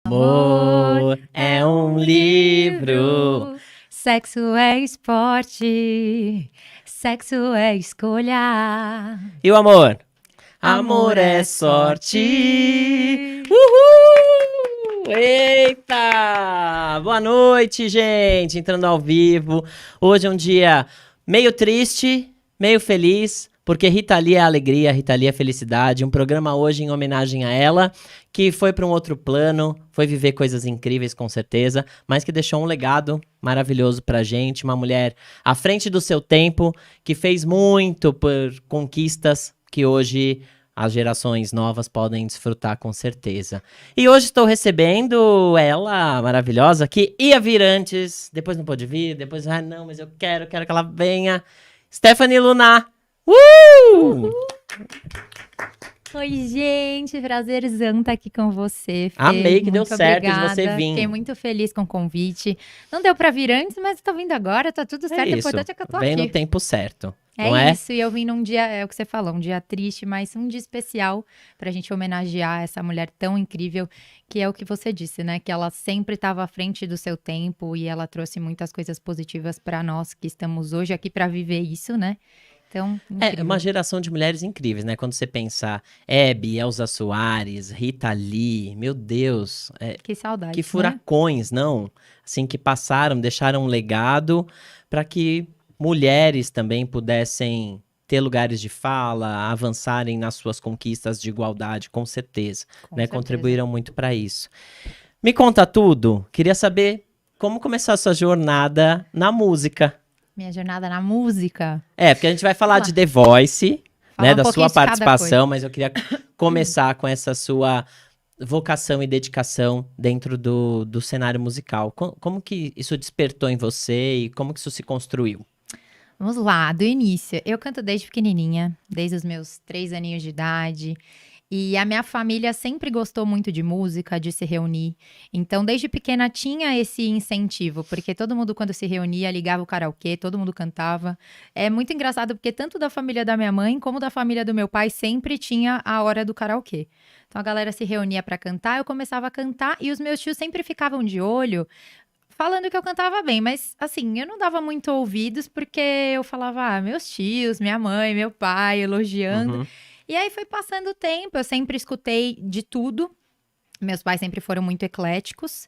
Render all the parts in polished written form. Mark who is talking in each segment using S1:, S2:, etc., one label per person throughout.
S1: Amor é um livro.
S2: Sexo é esporte. Sexo é escolha.
S1: E o amor? Amor é sorte. Uhul! Eita! Boa noite, gente. Entrando ao vivo. Hoje é um dia meio triste, meio feliz, porque Rita Lee é alegria, Rita Lee é felicidade. Um programa hoje em homenagem a ela, que foi para um outro plano, foi viver coisas incríveis com certeza, mas que deixou um legado maravilhoso pra gente. Uma mulher à frente do seu tempo, que fez muito por conquistas que hoje as gerações novas podem desfrutar com certeza. E hoje estou recebendo ela, maravilhosa, que ia vir antes, depois não pôde vir, depois, não, mas eu quero que ela venha. Stephanie Lunar.
S2: Oi, gente. Prazerzão estar aqui com você, Fê.
S1: Amei que
S2: muito
S1: deu certo
S2: obrigada.
S1: de você vir.
S2: Fiquei muito feliz com o convite. Não deu pra vir antes, mas tô vindo agora, tá tudo certo. O importante é que eu tô
S1: Vem
S2: aqui.
S1: no tempo certo.
S2: É
S1: não
S2: isso, e eu vim num dia, é o que você falou, um dia triste, mas um dia especial pra gente homenagear essa mulher tão incrível, que é o que você disse, né? Que ela sempre estava à frente do seu tempo e ela trouxe muitas coisas positivas pra nós que estamos hoje aqui pra viver isso, né? Então,
S1: É uma geração de mulheres incríveis, né? Quando você pensar Hebe, Elza Soares, Rita Lee, meu Deus,
S2: que saudade,
S1: que
S2: né?
S1: furacões, não? Assim, que passaram, deixaram um legado para que mulheres também pudessem ter lugares de fala, avançarem nas suas conquistas de igualdade, com certeza,
S2: Com
S1: né?
S2: certeza.
S1: Contribuíram muito para isso. Me conta tudo. Queria saber como começou a sua jornada na música.
S2: Minha jornada na música.
S1: Porque a gente vai falar
S2: Fala.
S1: de The Voice,
S2: Fala
S1: né,
S2: um
S1: da
S2: pouquinho
S1: sua
S2: de cada
S1: participação, mas eu queria começar com essa sua vocação e dedicação dentro do cenário musical. Como que isso despertou em você e como que isso se construiu?
S2: Vamos lá, do início. Eu canto desde pequenininha, desde os meus 3 aninhos de idade. E a minha família sempre gostou muito de música, de se reunir. Então, desde pequena tinha esse incentivo, porque todo mundo, quando se reunia, ligava o karaokê, todo mundo cantava. É muito engraçado, porque tanto da família da minha mãe como da família do meu pai sempre tinha a hora do karaokê. Então, a galera se reunia para cantar, eu começava a cantar e os meus tios sempre ficavam de olho, falando que eu cantava bem, mas assim, eu não dava muito ouvidos porque eu falava, meus tios, minha mãe, meu pai, elogiando.
S1: Uhum.
S2: E aí foi passando o tempo, eu sempre escutei de tudo. Meus pais sempre foram muito ecléticos.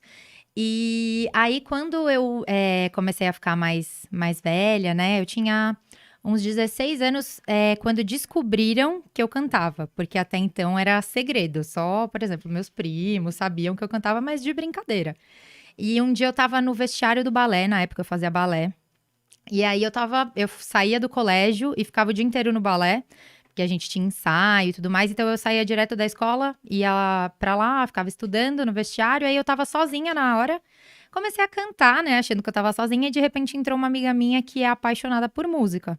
S2: E aí, quando eu comecei a ficar mais velha, né? Eu tinha uns 16 anos quando descobriram que eu cantava. Porque até então era segredo. Só, por exemplo, meus primos sabiam que eu cantava, mas de brincadeira. E um dia eu tava no vestiário do balé, na época eu fazia balé. E aí eu saía do colégio e ficava o dia inteiro no balé, porque a gente tinha ensaio e tudo mais. Então eu saía direto da escola, ia pra lá, ficava estudando no vestiário. Aí eu tava sozinha na hora. Comecei a cantar, né, achando que eu tava sozinha. E de repente entrou uma amiga minha que é apaixonada por música.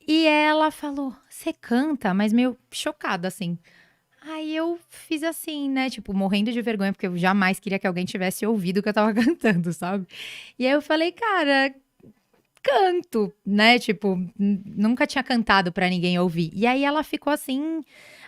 S2: E ela falou, você canta? Mas meio chocada, assim. Aí eu fiz assim, né, tipo, morrendo de vergonha, porque eu jamais queria que alguém tivesse ouvido o que eu tava cantando, sabe? E aí eu falei, cara, canto, né, tipo, nunca tinha cantado pra ninguém ouvir. E aí ela ficou assim,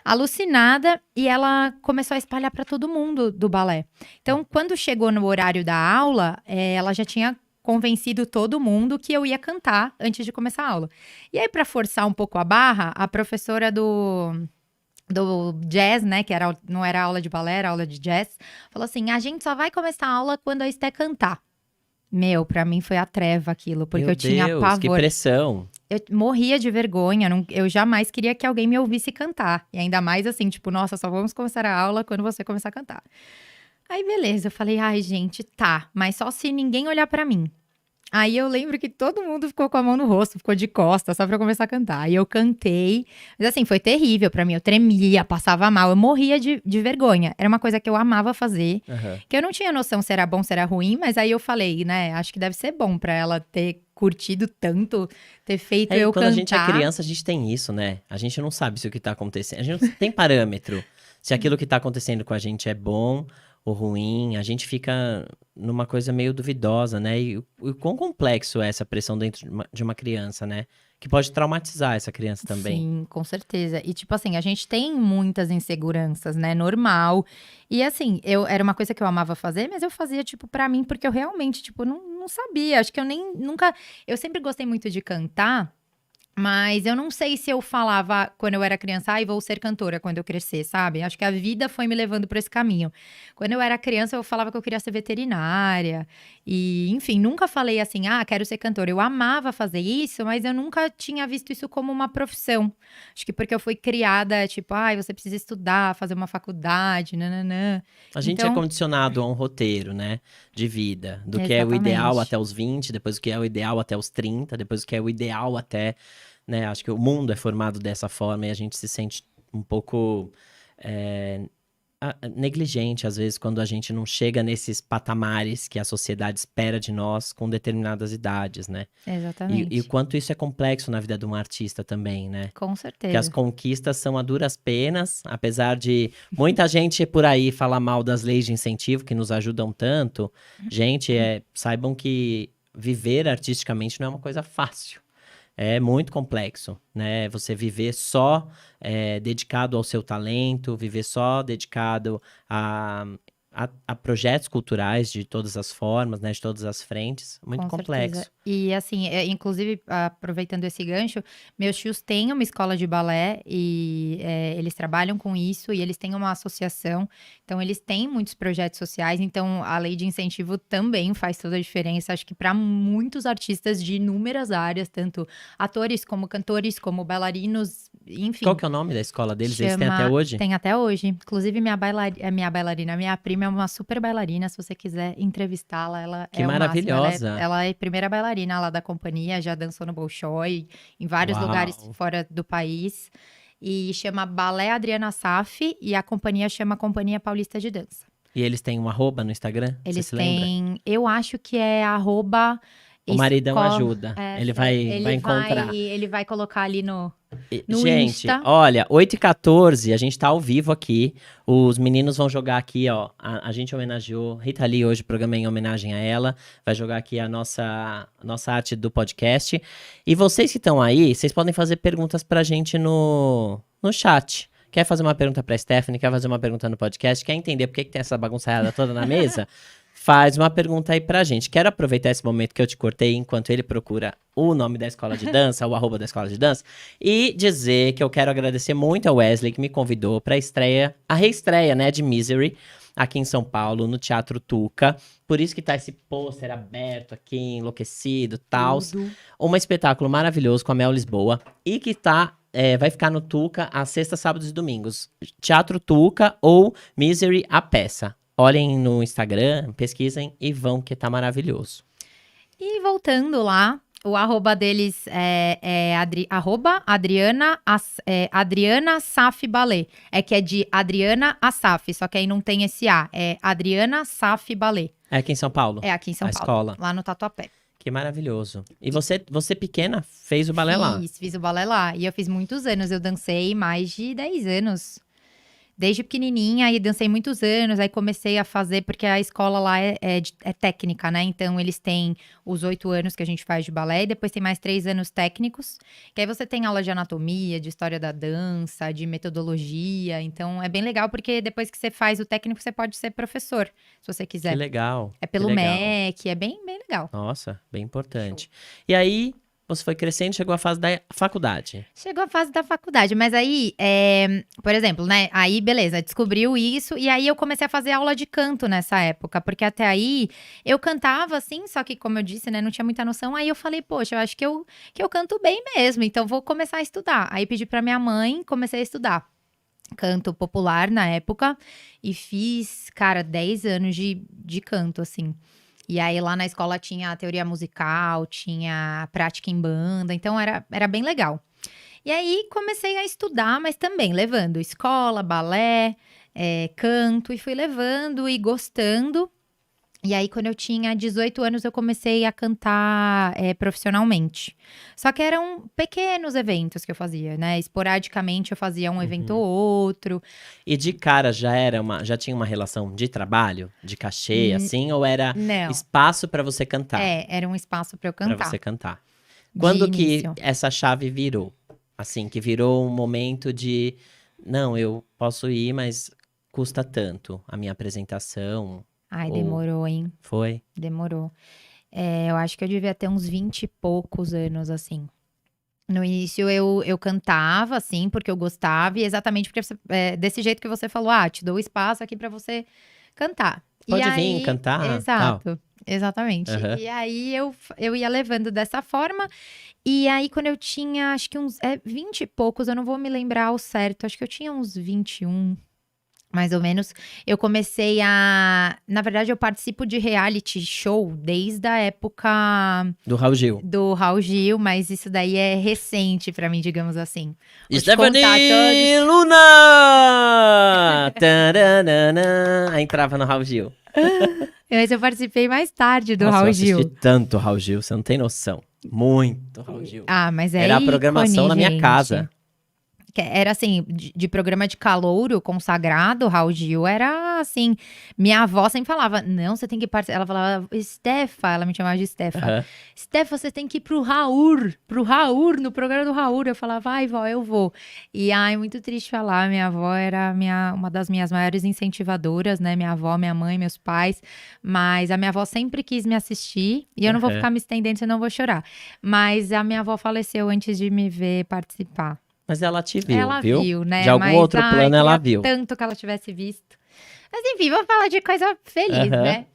S2: alucinada, e ela começou a espalhar pra todo mundo do balé. Então, quando chegou no horário da aula, ela já tinha convencido todo mundo que eu ia cantar antes de começar a aula. E aí, pra forçar um pouco a barra, a professora do jazz, né, que não era aula de balé, era aula de jazz, falou assim, a gente só vai começar a aula quando a Esté cantar. Meu, pra mim foi a treva aquilo, porque
S1: Meu
S2: eu tinha
S1: Deus,
S2: pavor.
S1: que pressão.
S2: Eu morria de vergonha, eu jamais queria que alguém me ouvisse cantar. E ainda mais assim, tipo, nossa, só vamos começar a aula quando você começar a cantar. Aí, beleza, eu falei, ai, gente, tá, mas só se ninguém olhar pra mim. Aí eu lembro que todo mundo ficou com a mão no rosto, ficou de costas, só pra eu começar a cantar. Aí eu cantei, mas assim, foi terrível pra mim, eu tremia, passava mal, eu morria de vergonha. Era uma coisa que eu amava fazer, que eu não tinha noção se era bom, se era ruim, mas aí eu falei, né, acho que deve ser bom pra ela ter curtido tanto, ter feito eu
S1: Quando
S2: cantar.
S1: a gente é criança, a gente tem isso, né? A gente não sabe se o que tá acontecendo, a gente não tem parâmetro. Se aquilo que tá acontecendo com a gente é bom ou ruim, a gente fica numa coisa meio duvidosa, né? E o quão complexo é essa pressão dentro de uma criança, né? que pode traumatizar essa criança também.
S2: Sim, com certeza. E, tipo assim, a gente tem muitas inseguranças, né? Normal. E, assim, era uma coisa que eu amava fazer, mas eu fazia, tipo, pra mim, porque eu realmente, tipo, não sabia. Acho que eu nunca. Eu sempre gostei muito de cantar. Mas eu não sei se eu falava quando eu era criança, ai, vou ser cantora quando eu crescer, sabe? Acho que a vida foi me levando por esse caminho. Quando eu era criança, eu falava que eu queria ser veterinária. E, enfim, nunca falei assim, quero ser cantora. Eu amava fazer isso, mas eu nunca tinha visto isso como uma profissão. Acho que porque eu fui criada, tipo, você precisa estudar, fazer uma faculdade, nananã.
S1: A gente é
S2: Então,
S1: condicionado a um roteiro, né, de vida, do que é o ideal
S2: exatamente.
S1: até os 20, depois o que é o ideal até os 30, depois o que é o ideal até, né, acho que o mundo é formado dessa forma e a gente se sente um pouco negligente, às vezes, quando a gente não chega nesses patamares que a sociedade espera de nós com determinadas idades, né? E o
S2: Exatamente.
S1: quanto isso é complexo na vida de um artista também, né?
S2: Com
S1: Que as
S2: certeza.
S1: conquistas são a duras penas, apesar de muita gente por aí falar mal das leis de incentivo que nos ajudam tanto. Gente, saibam que viver artisticamente não é uma coisa fácil. É muito complexo, né? Você viver só dedicado ao seu talento, viver só dedicado a projetos culturais de todas as formas, né? De todas as frentes. Muito
S2: Com certeza.
S1: complexo.
S2: E assim, inclusive, aproveitando esse gancho, meus tios têm uma escola de balé e eles trabalham com isso e eles têm uma associação. Então, eles têm muitos projetos sociais. Então, a lei de incentivo também faz toda a diferença. Acho que para muitos artistas de inúmeras áreas, tanto atores como cantores, como bailarinos,
S1: Qual
S2: enfim.
S1: que é o nome da escola deles? Eles têm até hoje?
S2: Tem até hoje. Inclusive, minha bailarina, minha prima é uma super bailarina. Se você quiser entrevistá-la, ela
S1: Que
S2: é o máximo.
S1: maravilhosa!
S2: Ela é a primeira bailarina lá da companhia, já dançou no Bolshoi, em vários lugares
S1: Uau!
S2: fora do país. E chama Balé Adriana Saf e a companhia chama Companhia Paulista de Dança.
S1: E eles têm um arroba no Instagram? Você
S2: Eles
S1: se lembra?
S2: têm, eu acho que é arroba
S1: O maridão
S2: escola.
S1: ajuda. Ele vai encontrar.
S2: Ele vai colocar ali no
S1: Gente,
S2: Insta.
S1: olha, 8h14, a gente tá ao vivo aqui. Os meninos vão jogar aqui, ó. A gente homenageou Rita Lee hoje, o programa é em homenagem a ela. Vai jogar aqui a nossa arte do podcast. E vocês que estão aí, vocês podem fazer perguntas pra gente no chat. Quer fazer uma pergunta pra Stephanie? Quer fazer uma pergunta no podcast? Quer entender por que tem essa bagunçada toda na mesa? Faz uma pergunta aí pra gente. Quero aproveitar esse momento que eu te cortei, enquanto ele procura o nome da escola de dança, o arroba da escola de dança, e dizer que eu quero agradecer muito ao Wesley, que me convidou pra a reestreia, né, de Misery, aqui em São Paulo, no Teatro Tuca. Por isso que tá esse pôster aberto aqui, enlouquecido, tal.
S2: Tudo.
S1: Um espetáculo maravilhoso com a Mel Lisboa, e que vai ficar no Tuca às sextas, sábados e domingos. Teatro Tuca ou Misery, a peça. Olhem no Instagram, pesquisem e vão, que tá maravilhoso.
S2: E voltando lá, o arroba deles arroba Adriana Saf Ballet. É que é de Adriana Asaf, só que aí não tem esse A. É Adriana Saf Ballet.
S1: É aqui em São Paulo?
S2: É aqui em São
S1: A
S2: Paulo,
S1: escola.
S2: lá no Tatuapé.
S1: Que maravilhoso. E você pequena, fez o balé lá?
S2: Fiz o balé lá. E eu fiz muitos anos, eu dancei mais de 10 anos. Desde pequenininha, aí dancei muitos anos, aí comecei a fazer, porque a escola lá é técnica, né? Então, eles têm os 8 anos que a gente faz de balé, e depois tem mais 3 anos técnicos, que aí você tem aula de anatomia, de história da dança, de metodologia. Então, é bem legal, porque depois que você faz o técnico, você pode ser professor, se você
S1: Que
S2: quiser.
S1: legal.
S2: É
S1: que
S2: pelo
S1: legal.
S2: MEC, é bem, bem legal.
S1: Nossa, bem importante. E aí, você foi crescendo, chegou à fase da faculdade.
S2: Chegou a fase da faculdade, mas aí, por exemplo, né? Aí, beleza, descobriu isso, e aí eu comecei a fazer aula de canto nessa época, porque até aí eu cantava assim, só que, como eu disse, né, não tinha muita noção. Aí eu falei, poxa, eu acho que eu canto bem mesmo, então vou começar a estudar. Aí pedi pra minha mãe, comecei a estudar canto popular na época, e fiz, cara, 10 anos de canto, assim. E aí, lá na escola tinha a teoria musical, tinha prática em banda, então era bem legal. E aí, comecei a estudar, mas também levando escola, balé, canto, e fui levando e gostando. E aí, quando eu tinha 18 anos, eu comecei a cantar profissionalmente. Só que eram pequenos eventos que eu fazia, né? Esporadicamente eu fazia um evento ou outro.
S1: E de cara já tinha uma relação de trabalho, de cachê, assim, ou era
S2: Não.
S1: espaço pra você cantar?
S2: Era um espaço para eu
S1: Pra
S2: cantar.
S1: você cantar. Quando que
S2: início.
S1: essa chave virou? Assim, que virou um momento de... Não, eu posso ir, mas custa tanto a minha apresentação.
S2: Ai,
S1: Ou
S2: demorou, hein?
S1: foi?
S2: Demorou. Eu acho que eu devia ter uns 20 e poucos anos, assim. No início eu cantava, assim, porque eu gostava, e exatamente porque desse jeito que você falou, te dou espaço aqui pra você cantar. E
S1: Pode vir
S2: aí,
S1: cantar, tal.
S2: exato, exatamente.
S1: Aham.
S2: E aí eu ia levando dessa forma, e aí quando eu tinha, acho que uns 20 e poucos, eu não vou me lembrar ao certo, acho que eu tinha uns 21, mais ou menos, eu comecei na verdade eu participo de reality show desde a época
S1: Do Raul Gil.
S2: do Raul Gil, mas isso daí é recente pra mim, digamos assim. Vou te
S1: Stephanie
S2: contar todos.
S1: Luna! Taranana. Aí entrava no Raul Gil.
S2: Mas eu participei mais tarde do
S1: Nossa, eu
S2: Raul
S1: assisti
S2: Gil.
S1: tanto Raul Gil, você não tem noção. Muito Raul Gil.
S2: Mas é
S1: Era a programação
S2: ícone,
S1: na minha
S2: gente.
S1: casa.
S2: Era assim, de programa de calouro consagrado, Raul Gil era assim. Minha avó sempre falava: não, você tem que participar. Ela falava: Stefa, ela me chamava de Stefa.
S1: Aham.
S2: Stefa, você tem que ir pro Raul, no programa do Raul. Eu falava: vai, vó, eu vou. E muito triste falar, minha avó era uma das minhas maiores incentivadoras, né? Minha avó, minha mãe, meus pais. Mas a minha avó sempre quis me assistir. E eu não vou
S1: Aham.
S2: ficar me estendendo, senão eu vou chorar. Mas a minha avó faleceu antes de me ver participar.
S1: Mas ela te viu,
S2: Ela
S1: viu?
S2: viu, né?
S1: De algum
S2: Mas,
S1: outro plano ela
S2: queria
S1: viu.
S2: tanto que ela tivesse visto. Mas enfim, vamos falar de coisa feliz,
S1: Aham.
S2: né?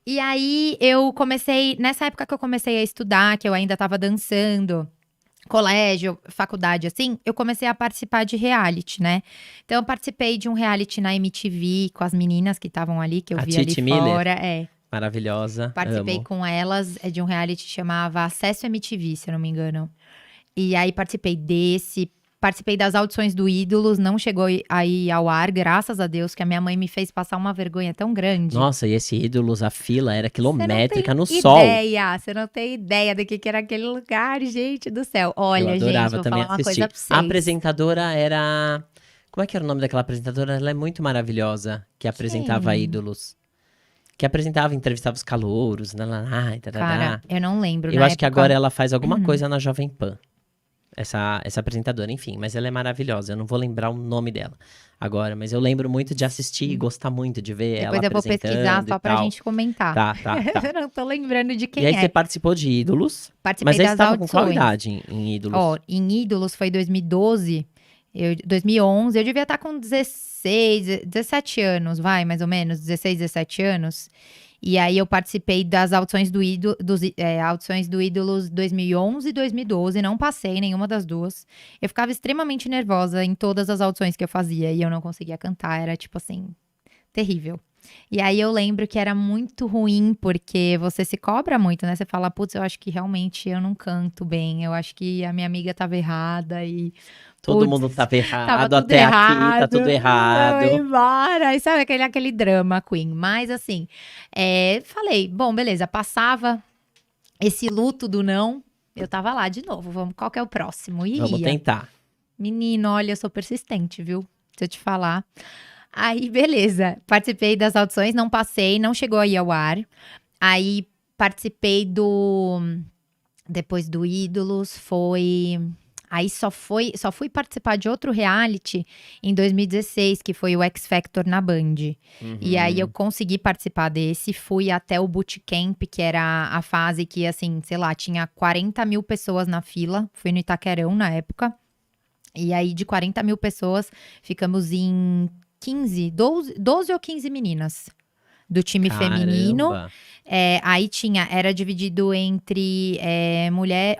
S2: E aí eu comecei, nessa época que eu comecei a estudar, que eu ainda tava dançando, colégio, faculdade, assim, eu comecei a participar de reality, né? Então eu participei de um reality na MTV com as meninas que estavam ali, que eu
S1: A
S2: vi ali
S1: Titi Miller.
S2: fora.
S1: Maravilhosa.
S2: Participei
S1: Amo.
S2: com elas de um reality que chamava Acesso MTV, se eu não me engano. E aí participei desse, participei das audições do Ídolos, não chegou aí ao ar, graças a Deus, que a minha mãe me fez passar uma vergonha tão grande.
S1: Nossa, e esse Ídolos, a fila era quilométrica no
S2: Você não
S1: sol.
S2: tem ideia, você não tem ideia do que era aquele lugar, gente do céu. Olha,
S1: Eu adorava
S2: gente, vou
S1: também
S2: falar uma
S1: assistir.
S2: coisa pra
S1: A
S2: vocês.
S1: apresentadora era... Como é que era o nome daquela apresentadora? Ela é muito maravilhosa, que apresentava
S2: Quem?
S1: Ídolos. Que apresentava, entrevistava os calouros, e tarará.
S2: Cara, eu não lembro,
S1: Eu
S2: na
S1: acho que
S2: época.
S1: agora ela faz alguma coisa na Jovem Pan. Essa apresentadora, enfim, mas ela é maravilhosa. Eu não vou lembrar o nome dela agora, mas eu lembro muito de assistir e gostar muito de ver ela
S2: Depois eu vou pesquisar
S1: apresentando
S2: só
S1: e
S2: pra
S1: tal.
S2: gente comentar.
S1: Tá.
S2: Eu não tô lembrando de
S1: E
S2: quem
S1: aí
S2: é.
S1: você participou de Ídolos,
S2: Participei
S1: mas aí você
S2: das
S1: tava com qual
S2: audições.
S1: idade em Ídolos?
S2: Ó, em Ídolos foi 2012, 2011, eu devia estar com 16, 17 anos, vai, mais ou menos, 16, 17 anos. E aí eu participei das audições audições do Ídolos 2011 e 2012, não passei nenhuma das duas. Eu ficava extremamente nervosa em todas as audições que eu fazia e eu não conseguia cantar, era tipo assim, terrível. E aí eu lembro que era muito ruim, porque você se cobra muito, né? Você fala, putz, eu acho que realmente eu não canto bem, eu acho que a minha amiga tava errada e...
S1: Todo
S2: putz,
S1: mundo tava
S2: tava
S1: errado,
S2: tudo
S1: até aqui tá
S2: errado.
S1: tudo
S2: Vai
S1: errado.
S2: embora. E sabe aquele drama, Queen? Mas assim, falei, bom, beleza, passava esse luto do não, eu tava lá de novo, qual que é o próximo? E
S1: Vamos
S2: ia.
S1: tentar.
S2: Menino, olha, eu sou persistente, viu? Se eu te falar. Aí, beleza, participei das audições, não passei, não chegou aí ao ar. Aí, participei depois do Ídolos, foi... Aí só fui participar de outro reality em 2016, que foi o X Factor na Band. E aí eu consegui participar desse, fui até o Bootcamp, que era a fase que, assim, sei lá, tinha 40 mil pessoas na fila. Fui no Itaquerão na época. E aí de 40 mil pessoas, ficamos em 12 ou 15 meninas do time feminino.
S1: Caramba.
S2: Aí era dividido entre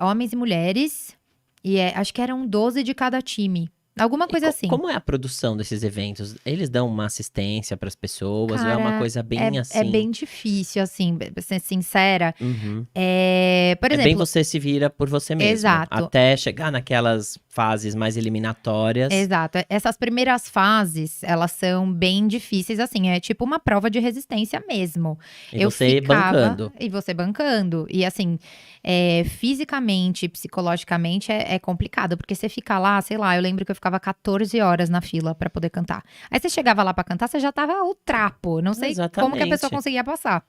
S2: homens e mulheres. E acho que eram 12 de cada time. Alguma coisa assim.
S1: Como é a produção desses eventos? Eles dão uma assistência pras pessoas ou é uma
S2: Cara,
S1: coisa bem
S2: é
S1: assim?
S2: bem difícil, assim, pra ser sincera.
S1: Uhum.
S2: Por
S1: É bem
S2: exemplo,
S1: você se vira por você mesmo.
S2: Exato.
S1: Até chegar naquelas fases mais eliminatórias.
S2: exato. Essas primeiras fases, elas são bem difíceis, assim. É tipo uma prova de resistência mesmo.
S1: E você bancando.
S2: E você bancando. E assim, fisicamente, psicologicamente, é complicado. Porque você fica lá, sei lá, eu lembro que eu ficava 14 horas na fila pra poder cantar. Aí você chegava lá pra cantar, você já tava o trapo. Não sei como que a pessoa
S1: Exatamente.
S2: conseguia passar.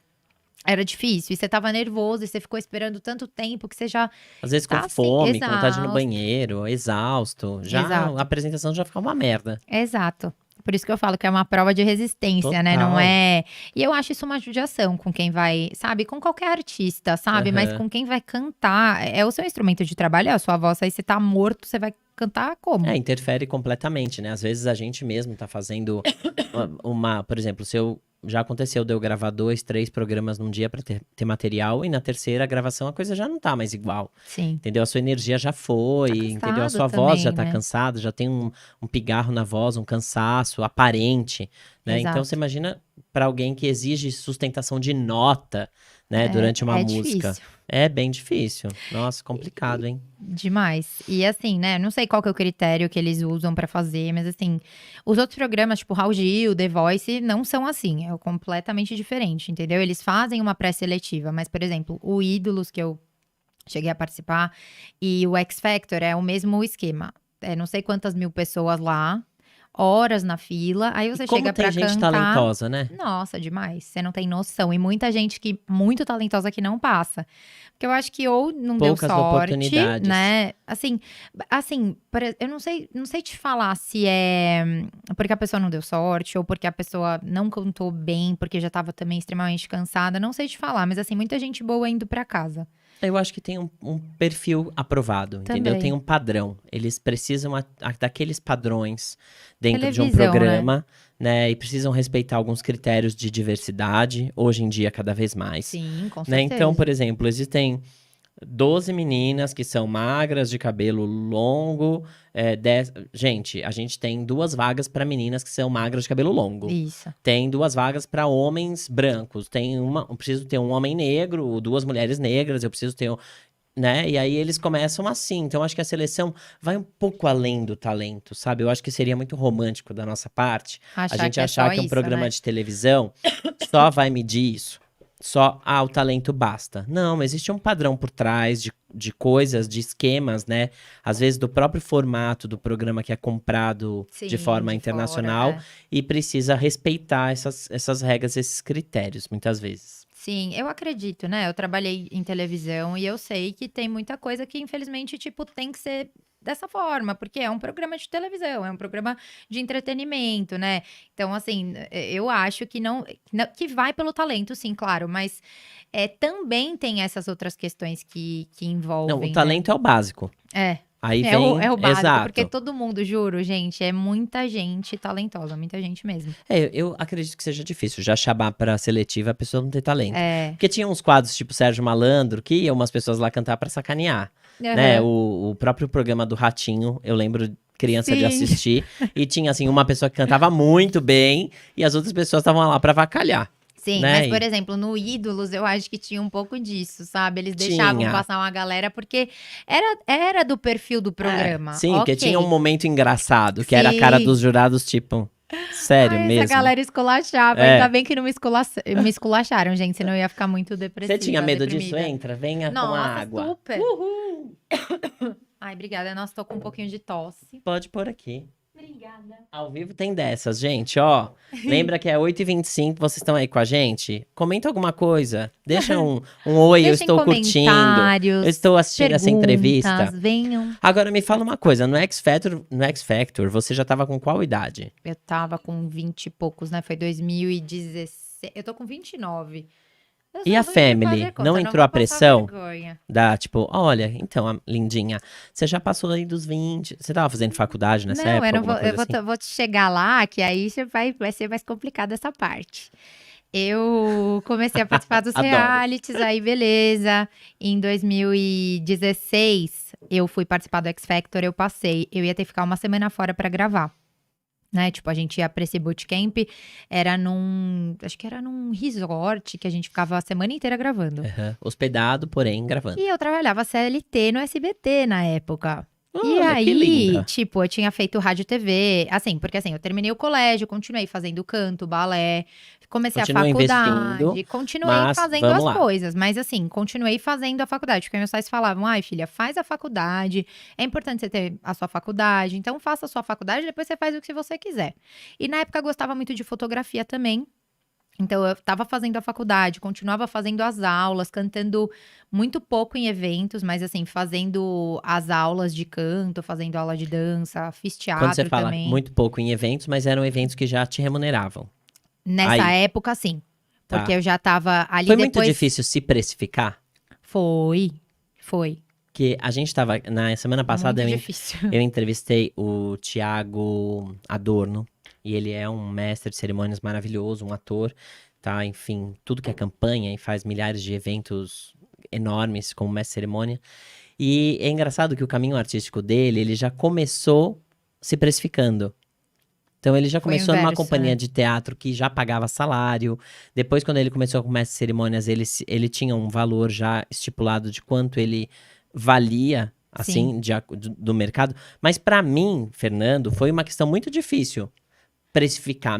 S2: Era difícil. E você tava nervoso, e você ficou esperando tanto tempo que você já
S1: Às vezes com
S2: tá assim,
S1: fome, com vontade de ir no
S2: exausto.
S1: banheiro, exausto. Já a
S2: Exato.
S1: apresentação já fica uma merda.
S2: Exato. Por isso que eu falo que é uma prova de resistência, né? Não
S1: Total.
S2: é. E eu acho isso uma judiação com quem vai, sabe? Com qualquer artista, sabe? Mas
S1: Aham.
S2: com quem vai cantar. É o seu instrumento de trabalho, é a sua voz. Aí você tá morto, você vai cantar como?
S1: Interfere completamente, né? Às vezes a gente mesmo tá fazendo por exemplo, se eu já aconteceu de eu gravar 2, 3 programas num dia pra ter material e na terceira gravação a coisa já não tá mais igual,
S2: Sim.
S1: entendeu? A sua energia já foi,
S2: Tá
S1: entendeu? A
S2: cansado
S1: sua voz já
S2: também,
S1: tá
S2: né?
S1: cansada, já tem um pigarro na voz, um cansaço aparente, né? Então você
S2: Exato.
S1: imagina pra alguém que exige sustentação de nota, né, durante uma
S2: É
S1: música.
S2: difícil.
S1: É bem difícil. Nossa, complicado, hein?
S2: Demais. E assim, né? Não sei qual que é o critério que eles usam pra fazer, mas assim, os outros programas, tipo Raul Gil, The Voice, não são assim. É completamente diferente, entendeu? Eles fazem uma pré-seletiva, mas, por exemplo, o Ídolos, que eu cheguei a participar, e o X Factor é o mesmo esquema. É não sei quantas mil pessoas lá, horas na fila, aí
S1: E
S2: você
S1: como
S2: chega
S1: tem
S2: pra
S1: gente
S2: cantar.
S1: talentosa, né?
S2: Nossa, demais. Você não tem noção. E muita gente que muito talentosa que não passa. Porque eu acho que ou não deu
S1: Poucas
S2: sorte,
S1: oportunidades.
S2: né? Assim, eu não sei te falar se é porque a pessoa não deu sorte ou porque a pessoa não cantou bem, porque já estava também extremamente cansada. Não sei te falar, mas assim, muita gente boa indo pra casa.
S1: Eu acho que tem um perfil aprovado, entendeu? Tem
S2: Também.
S1: um padrão. Eles precisam daqueles padrões dentro de um
S2: Televisão, né?
S1: programa, né? E precisam respeitar alguns critérios de diversidade, hoje em dia, cada vez mais.
S2: Sim, com
S1: Né? Então, por
S2: certeza.
S1: exemplo, existem 12 meninas que são magras, de cabelo longo. Gente, a gente tem 2 vagas para meninas que são magras de cabelo longo.
S2: Isso.
S1: Tem 2 vagas para homens brancos. Eu preciso ter um homem negro, 2 mulheres negras, eu preciso ter, né? E aí eles começam assim. Então acho que a seleção vai um pouco além do talento, sabe? Eu acho que seria muito romântico da nossa parte a
S2: Achar
S1: gente
S2: que é só
S1: achar que um
S2: isso,
S1: programa
S2: né?
S1: de televisão só vai medir isso. Só, o talento basta. Não, existe um padrão por trás de coisas, de esquemas, né? Às vezes do próprio formato do programa que é comprado de
S2: Sim,
S1: forma
S2: de fora,
S1: internacional
S2: é.
S1: e precisa respeitar essas regras, esses critérios, muitas vezes.
S2: Sim, eu acredito, né? Eu trabalhei em televisão e eu sei que tem muita coisa que, infelizmente, tipo, tem que ser dessa forma, porque é um programa de televisão, é um programa de entretenimento, né? Então, assim, eu acho que que vai pelo talento, sim, claro, mas também tem essas outras questões que
S1: Não, o
S2: envolvem, né?
S1: talento é o básico.
S2: É.
S1: Aí
S2: É
S1: vem,
S2: o básico, porque
S1: exato.
S2: todo mundo, juro, gente, é muita gente talentosa, muita gente mesmo.
S1: Eu acredito que seja difícil já chamar pra seletiva a pessoa não ter talento.
S2: É.
S1: Porque tinha uns quadros tipo Sérgio Malandro que iam umas pessoas lá cantar pra sacanear, né?
S2: Aham.
S1: O próprio programa do Ratinho, eu lembro criança de
S2: Sim.
S1: assistir, e tinha assim uma pessoa que cantava muito bem e as outras pessoas estavam lá pra avacalhar,
S2: Sim, mas,
S1: né?
S2: por
S1: E
S2: exemplo, no Ídolos, eu acho que tinha um pouco disso, sabe? Eles deixavam
S1: tinha.
S2: passar uma galera porque era do perfil do programa.
S1: Sim, porque tinha um
S2: Ok.
S1: momento engraçado, que era a cara
S2: Sim.
S1: dos jurados, tipo, sério
S2: Ai, essa
S1: mesmo?
S2: galera esculachava. Ainda
S1: É.
S2: bem que não me esculacharam, gente, senão eu ia ficar muito
S1: Você tinha
S2: depressiva,
S1: medo disso?
S2: deprimida.
S1: Entra, venha com a
S2: Nossa,
S1: água.
S2: super.
S1: Uhul!
S2: Ai, obrigada. Nossa, tô com um pouquinho de tosse.
S1: Pode pôr aqui.
S2: Obrigada.
S1: Ao vivo tem dessas, gente, ó. Lembra que é 8h25, vocês estão aí com a gente? Comenta alguma coisa. Deixa um oi, eu
S2: Deixem
S1: estou curtindo. Eu
S2: comentários,
S1: estou assistindo essa
S2: perguntas,
S1: entrevista.
S2: venham.
S1: Agora me fala uma coisa, no X Factor, você já tava com qual idade?
S2: Eu tava com 20 e poucos, né? Foi 2016. Eu tô com 29. Eu
S1: E
S2: sou
S1: a
S2: ruim de fazer
S1: Family?
S2: conta,
S1: Não
S2: eu não
S1: entrou
S2: vou
S1: a
S2: passar
S1: pressão?
S2: vergonha.
S1: Tipo, olha, então, lindinha, você já passou aí dos 20. Você tava fazendo faculdade nessa
S2: Não, eu
S1: época,
S2: não vou,
S1: alguma coisa assim?
S2: vou te chegar lá, que aí vai ser mais complicado essa parte. Eu comecei a participar dos
S1: Adoro.
S2: realities, aí beleza. Em 2016, eu fui participar do X Factor, eu passei. Eu ia ter que ficar uma semana fora pra gravar. Né? Tipo, a gente ia pra esse bootcamp, acho que era num resort que a gente ficava a semana inteira gravando.
S1: Aham. Hospedado, porém, gravando.
S2: E eu trabalhava CLT no SBT na época. E
S1: Olha, que
S2: aí,
S1: linda.
S2: tipo, eu tinha feito rádio e TV, assim, porque assim, eu terminei o colégio, continuei fazendo canto, balé, comecei a
S1: Continua investindo,
S2: faculdade, continuei
S1: mas
S2: fazendo
S1: vamos
S2: as
S1: lá.
S2: coisas, mas assim, continuei fazendo a faculdade, porque meus pais falavam, ai filha, faz a faculdade, é importante você ter a sua faculdade, então faça a sua faculdade, depois você faz o que você quiser. E na época eu gostava muito de fotografia também, Então, eu estava fazendo a faculdade, continuava fazendo as aulas, cantando muito pouco em eventos, mas assim, fazendo as aulas de canto, fazendo aula de dança, fiz
S1: Quando você
S2: teatro
S1: fala
S2: também.
S1: muito pouco em eventos, mas eram eventos que já te remuneravam.
S2: Nessa
S1: Aí,
S2: época, sim, porque
S1: tá.
S2: eu já estava ali
S1: Foi muito
S2: depois.
S1: difícil se precificar?
S2: Foi, foi.
S1: Que a gente tava, na semana passada
S2: Muito difícil.
S1: eu entrevistei o Tiago Adorno, e ele é um mestre de cerimônias maravilhoso, um ator, tá? Enfim, tudo que é campanha e faz milhares de eventos enormes como mestre de cerimônia. E é engraçado que o caminho artístico dele, ele já começou se precificando. Então ele já
S2: Foi o
S1: começou numa
S2: inverso,
S1: companhia
S2: né?
S1: de teatro que já pagava salário. Depois, quando ele começou com mestre de cerimônias, ele tinha um valor já estipulado de quanto ele valia,
S2: Sim.
S1: assim, do mercado. Mas para mim, Fernando, foi uma questão muito difícil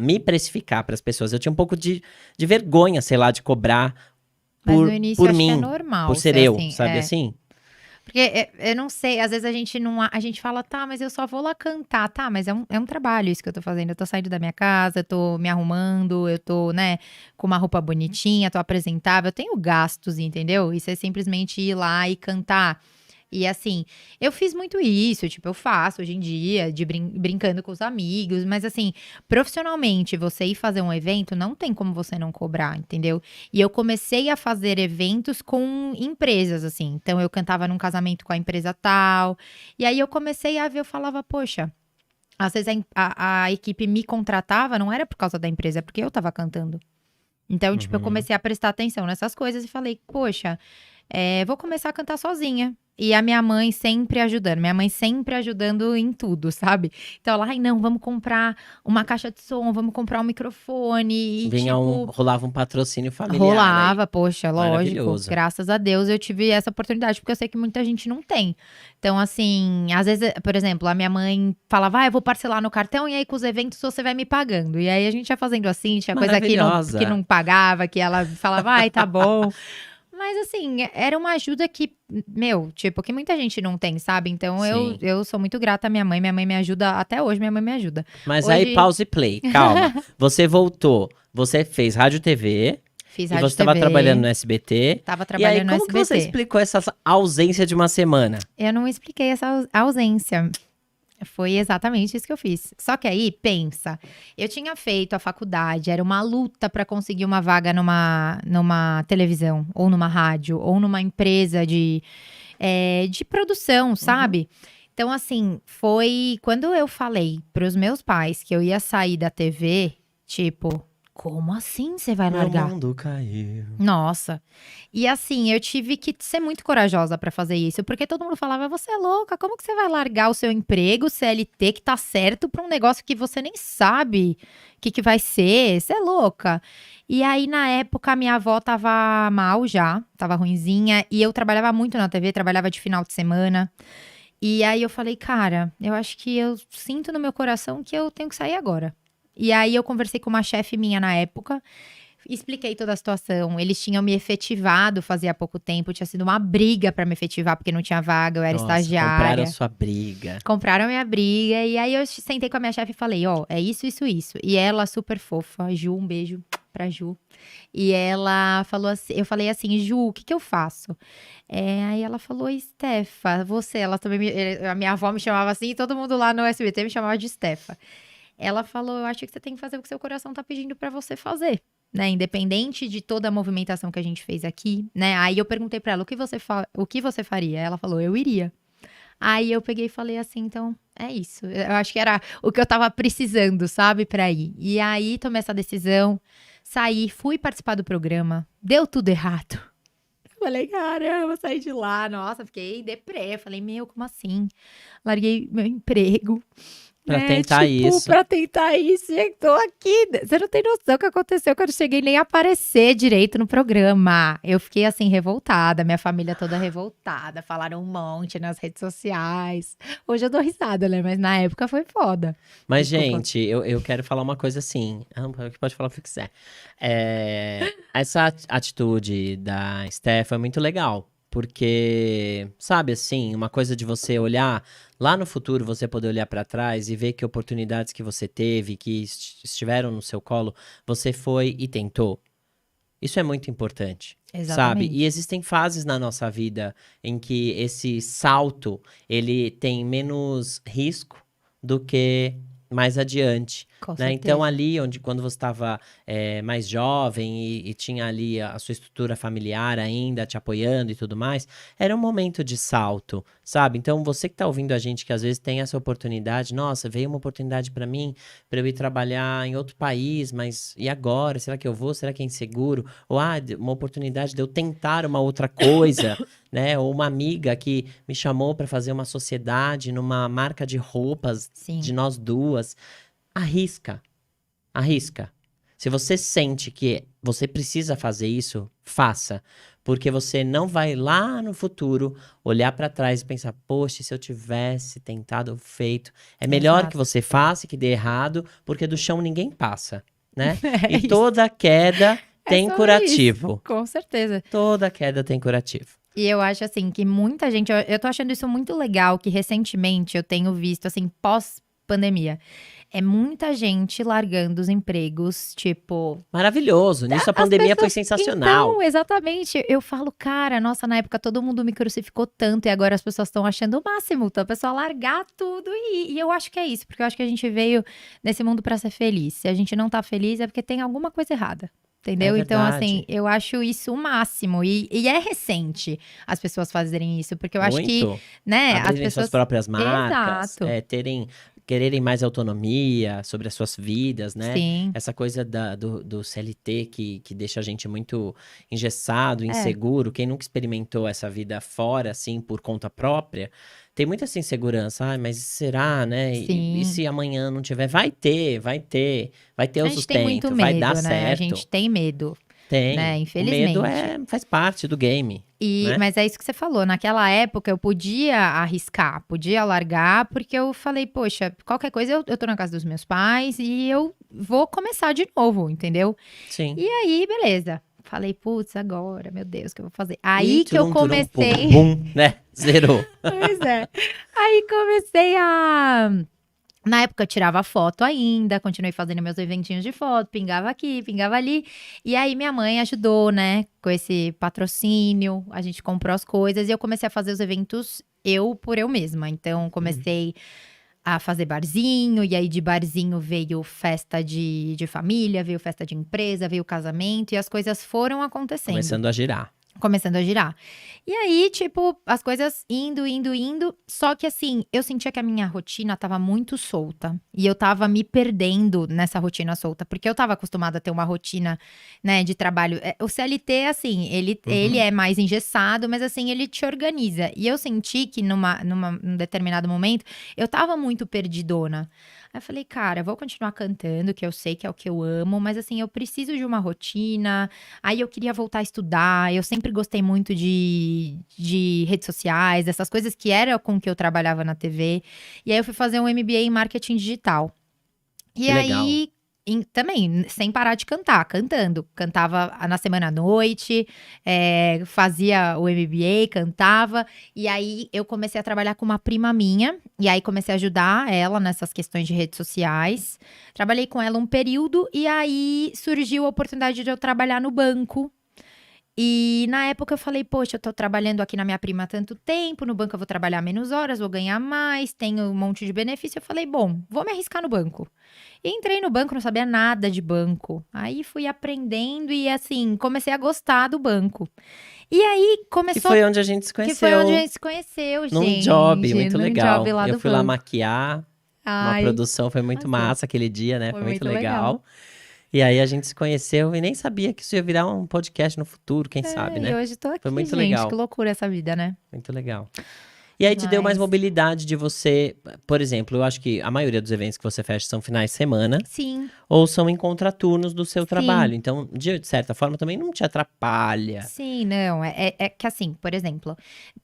S1: me precificar para as pessoas. Eu tinha um pouco de vergonha, sei lá, de cobrar
S2: Mas no
S1: por,
S2: início eu
S1: por
S2: acho que é
S1: mim, por
S2: normal
S1: ser
S2: ser
S1: eu,
S2: assim.
S1: sabe assim?
S2: Porque eu não sei, às vezes a gente não. A gente fala, tá, mas eu só vou lá cantar. Tá, mas é um trabalho isso que eu tô fazendo. Eu tô saindo da minha casa, eu tô me arrumando, eu tô, né, com uma roupa bonitinha, tô apresentável. Eu tenho gastos, entendeu? Isso é simplesmente ir lá e cantar. E assim, eu fiz muito isso, tipo, eu faço hoje em dia, de brincando com os amigos, mas assim, profissionalmente, você ir fazer um evento, não tem como você não cobrar, entendeu? E eu comecei a fazer eventos com empresas, assim. Então, eu cantava num casamento com a empresa tal. E aí eu comecei a ver, eu falava, poxa, às vezes a equipe me contratava, não era por causa da empresa, é porque eu tava cantando. Então, tipo, eu
S1: Uhum.
S2: comecei a prestar atenção nessas coisas e falei, poxa, vou começar a cantar sozinha. E a minha mãe sempre ajudando em tudo, sabe? Então ela, ai não, vamos comprar uma caixa de som, vamos comprar um microfone e tipo,
S1: Rolava um patrocínio familiar aí.
S2: rolava, poxa, lógico.
S1: Maravilhoso.
S2: Graças a Deus eu tive essa oportunidade, porque eu sei que muita gente não tem. Então, assim, às vezes, por exemplo, a minha mãe falava, eu vou parcelar no cartão e aí com os eventos você vai me pagando. E aí a gente ia fazendo assim, tinha coisa que
S1: Maravilhosa.
S2: não pagava, que ela falava, ai, tá bom. Mas assim, era uma ajuda que, meu, tipo, que muita gente não tem, sabe? Então eu,
S1: Sim.
S2: eu sou muito grata à minha mãe me ajuda, até hoje minha mãe me ajuda.
S1: Mas aí,
S2: Hoje,
S1: pause e play, calma. Você voltou, você fez rádio e TV,
S2: fiz
S1: e
S2: rádio
S1: você
S2: e
S1: estava trabalhando
S2: TV,
S1: no SBT.
S2: tava
S1: E aí,
S2: trabalhando no
S1: como que você
S2: SBT.
S1: explicou essa ausência de uma semana?
S2: Eu não expliquei essa ausência. Foi exatamente isso que eu fiz. Só que aí, pensa, eu tinha feito a faculdade, era uma luta para conseguir uma vaga numa televisão, ou numa rádio, ou numa empresa de produção,
S1: Uhum.
S2: sabe? Então, assim, foi quando eu falei pros meus pais que eu ia sair da TV, tipo, como assim você vai
S1: Meu
S2: largar?
S1: mundo caiu.
S2: Nossa. E assim, eu tive que ser muito corajosa pra fazer isso, porque todo mundo falava: "Você é louca, como que você vai largar o seu emprego CLT que tá certo pra um negócio que você nem sabe o que que vai ser? Você é louca". E aí na época a minha avó estava mal já, estava ruinzinha, e eu trabalhava muito na TV, trabalhava de final de semana. E aí eu falei: "Cara, eu acho que eu sinto no meu coração que eu tenho que sair agora". E aí eu conversei com uma chefe minha na época, expliquei toda a situação. Eles tinham me efetivado fazia pouco tempo, tinha sido uma briga pra me efetivar, porque não tinha vaga, eu era
S1: Nossa, compraram
S2: estagiária.
S1: sua briga.
S2: Compraram minha briga, e aí eu sentei com a minha chefe e falei: "Ó, é isso, isso, isso". E ela, super fofa, Ju, um beijo pra Ju. E ela falou assim, eu falei assim: "Ju, o que que eu faço?". Aí ela falou: "Stefa, você", ela também a minha avó me chamava assim, e todo mundo lá no SBT me chamava de Stefa. Ela falou: "Eu acho que você tem que fazer o que seu coração tá pedindo pra você fazer, né, independente de toda a movimentação que a gente fez aqui", né. Aí eu perguntei pra ela: o que você faria?". Ela falou: "Eu iria". Aí eu peguei e falei assim: "Então, é isso". Eu acho que era o que eu estava precisando, sabe, pra ir. E aí tomei essa decisão, saí, fui participar do programa, deu tudo errado. Falei: "Caramba, saí de lá". Nossa, fiquei deprê, falei: "Meu, como assim?". Larguei meu emprego.
S1: Pra tentar
S2: Tipo,
S1: isso.
S2: pra tentar isso, e tô aqui. Você não tem noção o que aconteceu, que eu não cheguei nem a aparecer direito no programa. Eu fiquei, assim, revoltada, minha família toda revoltada, falaram um monte nas redes sociais. Hoje eu dou risada, né, mas na época foi foda.
S1: Mas,
S2: Desculpa.
S1: gente, eu quero falar uma coisa assim. Pode falar o que quiser. Essa atitude da Steph foi muito legal. Porque, sabe assim, uma coisa de você olhar lá no futuro, você poder olhar pra trás e ver que oportunidades que você teve, que estiveram no seu colo, você foi e tentou. Isso é muito importante, sabe? E
S2: Exatamente.
S1: existem fases na nossa vida em que esse salto, ele tem menos risco do que mais adiante,
S2: Com
S1: né? Então,
S2: certeza.
S1: ali onde, quando você estava mais jovem e tinha ali a sua estrutura familiar ainda te apoiando e tudo mais, era um momento de salto, sabe? Então, você que está ouvindo a gente, que às vezes tem essa oportunidade, nossa, veio uma oportunidade para mim, para eu ir trabalhar em outro país, mas e agora? Será que eu vou? Será que é inseguro? Ou uma oportunidade de eu tentar uma outra coisa, né? Ou uma amiga que me chamou para fazer uma sociedade numa marca de roupas de
S2: Sim.
S1: nós duas. Arrisca, arrisca. Se você sente que você precisa fazer isso, faça. Porque você não vai lá no futuro olhar para trás e pensar, poxa, se eu tivesse tentado feito. É melhor que
S2: Exato.
S1: você faça e que dê errado, porque do chão ninguém passa, né?
S2: É
S1: E
S2: isso.
S1: toda queda
S2: É
S1: tem
S2: sobre isso.
S1: curativo.
S2: Com certeza.
S1: Toda queda tem curativo.
S2: E eu acho, assim, que muita gente. Eu tô achando isso muito legal, que recentemente eu tenho visto, assim, pós-pandemia. É muita gente largando os empregos, tipo.
S1: Maravilhoso. Nisso a
S2: As
S1: pandemia foi
S2: pessoas.
S1: sensacional.
S2: Então, exatamente. Eu falo, cara, nossa, na época todo mundo me crucificou tanto e agora as pessoas estão achando o máximo. Então, a pessoa largar tudo e eu acho que é isso, porque eu acho que a gente veio nesse mundo pra ser feliz. Se a gente não tá feliz é porque tem alguma coisa errada.
S1: É
S2: Entendeu? Então, assim,
S1: verdade.
S2: eu acho isso o máximo. E é recente as pessoas fazerem isso, porque eu acho que,
S1: Muito.
S2: né, as
S1: Abrirem suas
S2: pessoas.
S1: próprias marcas,
S2: Exato.
S1: quererem mais autonomia sobre as suas vidas, né?
S2: Sim.
S1: Essa coisa do CLT que deixa a gente muito engessado,
S2: É,
S1: inseguro. Quem nunca experimentou essa vida fora, assim, por conta própria, tem muita essa insegurança. Ai, mas será, né? E
S2: sim.
S1: se amanhã não tiver? Vai ter
S2: A
S1: o
S2: gente tem muito
S1: sustento, vai dar
S2: medo, né? A
S1: certo.
S2: gente tem medo, né?
S1: Tem. O medo
S2: Infelizmente.
S1: faz parte do game, né?
S2: Mas é isso que você falou. Naquela época eu podia arriscar, podia largar, porque eu falei, poxa, qualquer coisa eu tô na casa dos meus pais e eu vou começar de novo, entendeu?
S1: Sim.
S2: E aí, beleza. Falei, putz, agora, meu Deus, o que eu vou fazer?
S1: E
S2: Aí que eu
S1: turum, turum, pum,
S2: comecei.
S1: bum, né? Zerou.
S2: Pois é. Aí comecei a. Na época eu tirava foto ainda, continuei fazendo meus eventinhos de foto, pingava aqui, pingava ali. E aí minha mãe ajudou, né, com esse patrocínio, a gente comprou as coisas e eu comecei a fazer os eventos eu por eu mesma. Então comecei a fazer barzinho, e aí de barzinho veio festa de família, veio festa de empresa, veio casamento, e as coisas foram acontecendo.
S1: Começando a girar.
S2: Começando a girar. E aí, tipo, as coisas indo, indo, indo. Só que assim, eu sentia que a minha rotina tava muito solta. E eu tava me perdendo nessa rotina solta. Porque eu tava acostumada a ter uma rotina, né, de trabalho. O CLT, assim, ele
S1: Uhum.
S2: é mais engessado, mas assim, ele te organiza. E eu senti que num determinado momento, eu tava muito perdidona. Aí eu falei, cara, eu vou continuar cantando, que eu sei que é o que eu amo, mas assim, eu preciso de uma rotina. Aí eu queria voltar a estudar, eu sempre gostei muito de redes sociais, dessas coisas que era com que eu trabalhava na TV. E aí eu fui fazer um MBA em marketing digital. E
S1: Que legal.
S2: aí, também, sem parar de cantar, cantando. Cantava na semana à noite, fazia o MBA, cantava. E aí eu comecei a trabalhar com uma prima minha. E aí comecei a ajudar ela nessas questões de redes sociais. Trabalhei com ela um período e aí surgiu a oportunidade de eu trabalhar no banco. E na época eu falei, poxa, eu tô trabalhando aqui na minha prima há tanto tempo, no banco eu vou trabalhar menos horas, vou ganhar mais, tenho um monte de benefício. Eu falei, bom, vou me arriscar no banco. E entrei no banco, não sabia nada de banco. Aí fui aprendendo e assim, comecei a gostar do banco. E aí
S1: Que
S2: começou,
S1: foi onde a gente se
S2: que foi onde a
S1: conheceu,
S2: gente se conheceu,
S1: num job
S2: gente,
S1: muito
S2: num job
S1: legal.
S2: lá
S1: Eu
S2: do
S1: fui lá
S2: banco.
S1: maquiar, uma
S2: Ai,
S1: produção foi muito
S2: arrasou.
S1: massa aquele dia, né?
S2: Foi
S1: Foi muito
S2: muito legal.
S1: legal. E aí a gente se conheceu e nem sabia que isso ia virar um podcast no futuro, quem sabe,
S2: E
S1: né?
S2: hoje tô
S1: Foi
S2: aqui,
S1: muito
S2: gente, que
S1: legal,
S2: loucura essa vida, né?
S1: muito legal. E aí te deu mais
S2: Mas,
S1: mobilidade de você, por exemplo, eu acho que a maioria dos eventos que você fecha são finais de semana
S2: sim,
S1: ou são em contraturnos do seu
S2: sim.
S1: trabalho. Então, de certa forma, também não te atrapalha.
S2: Sim, não, é que assim, por exemplo,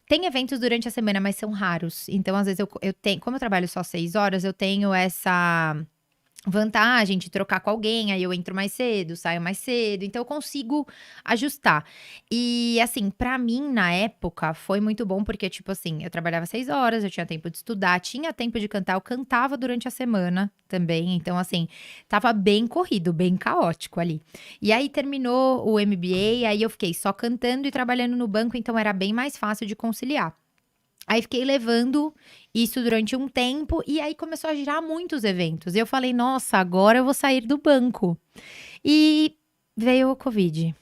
S2: tem eventos durante a semana, mas são raros. Então, às vezes, eu tenho, como eu trabalho só 6 horas, eu tenho vantagem de trocar com alguém, aí eu entro mais cedo, saio mais cedo, então eu consigo ajustar. E assim, pra mim, na época, foi muito bom, porque, tipo assim, eu trabalhava 6 horas, eu tinha tempo de estudar, tinha tempo de cantar, eu cantava durante a semana também, então assim, tava bem corrido, bem caótico ali. E aí terminou o MBA, aí eu fiquei só cantando e trabalhando no banco, então era bem mais fácil de conciliar. Aí fiquei levando isso durante um tempo e aí começou a girar muitos eventos. E eu falei, nossa, agora eu vou sair do banco. E veio o Covid.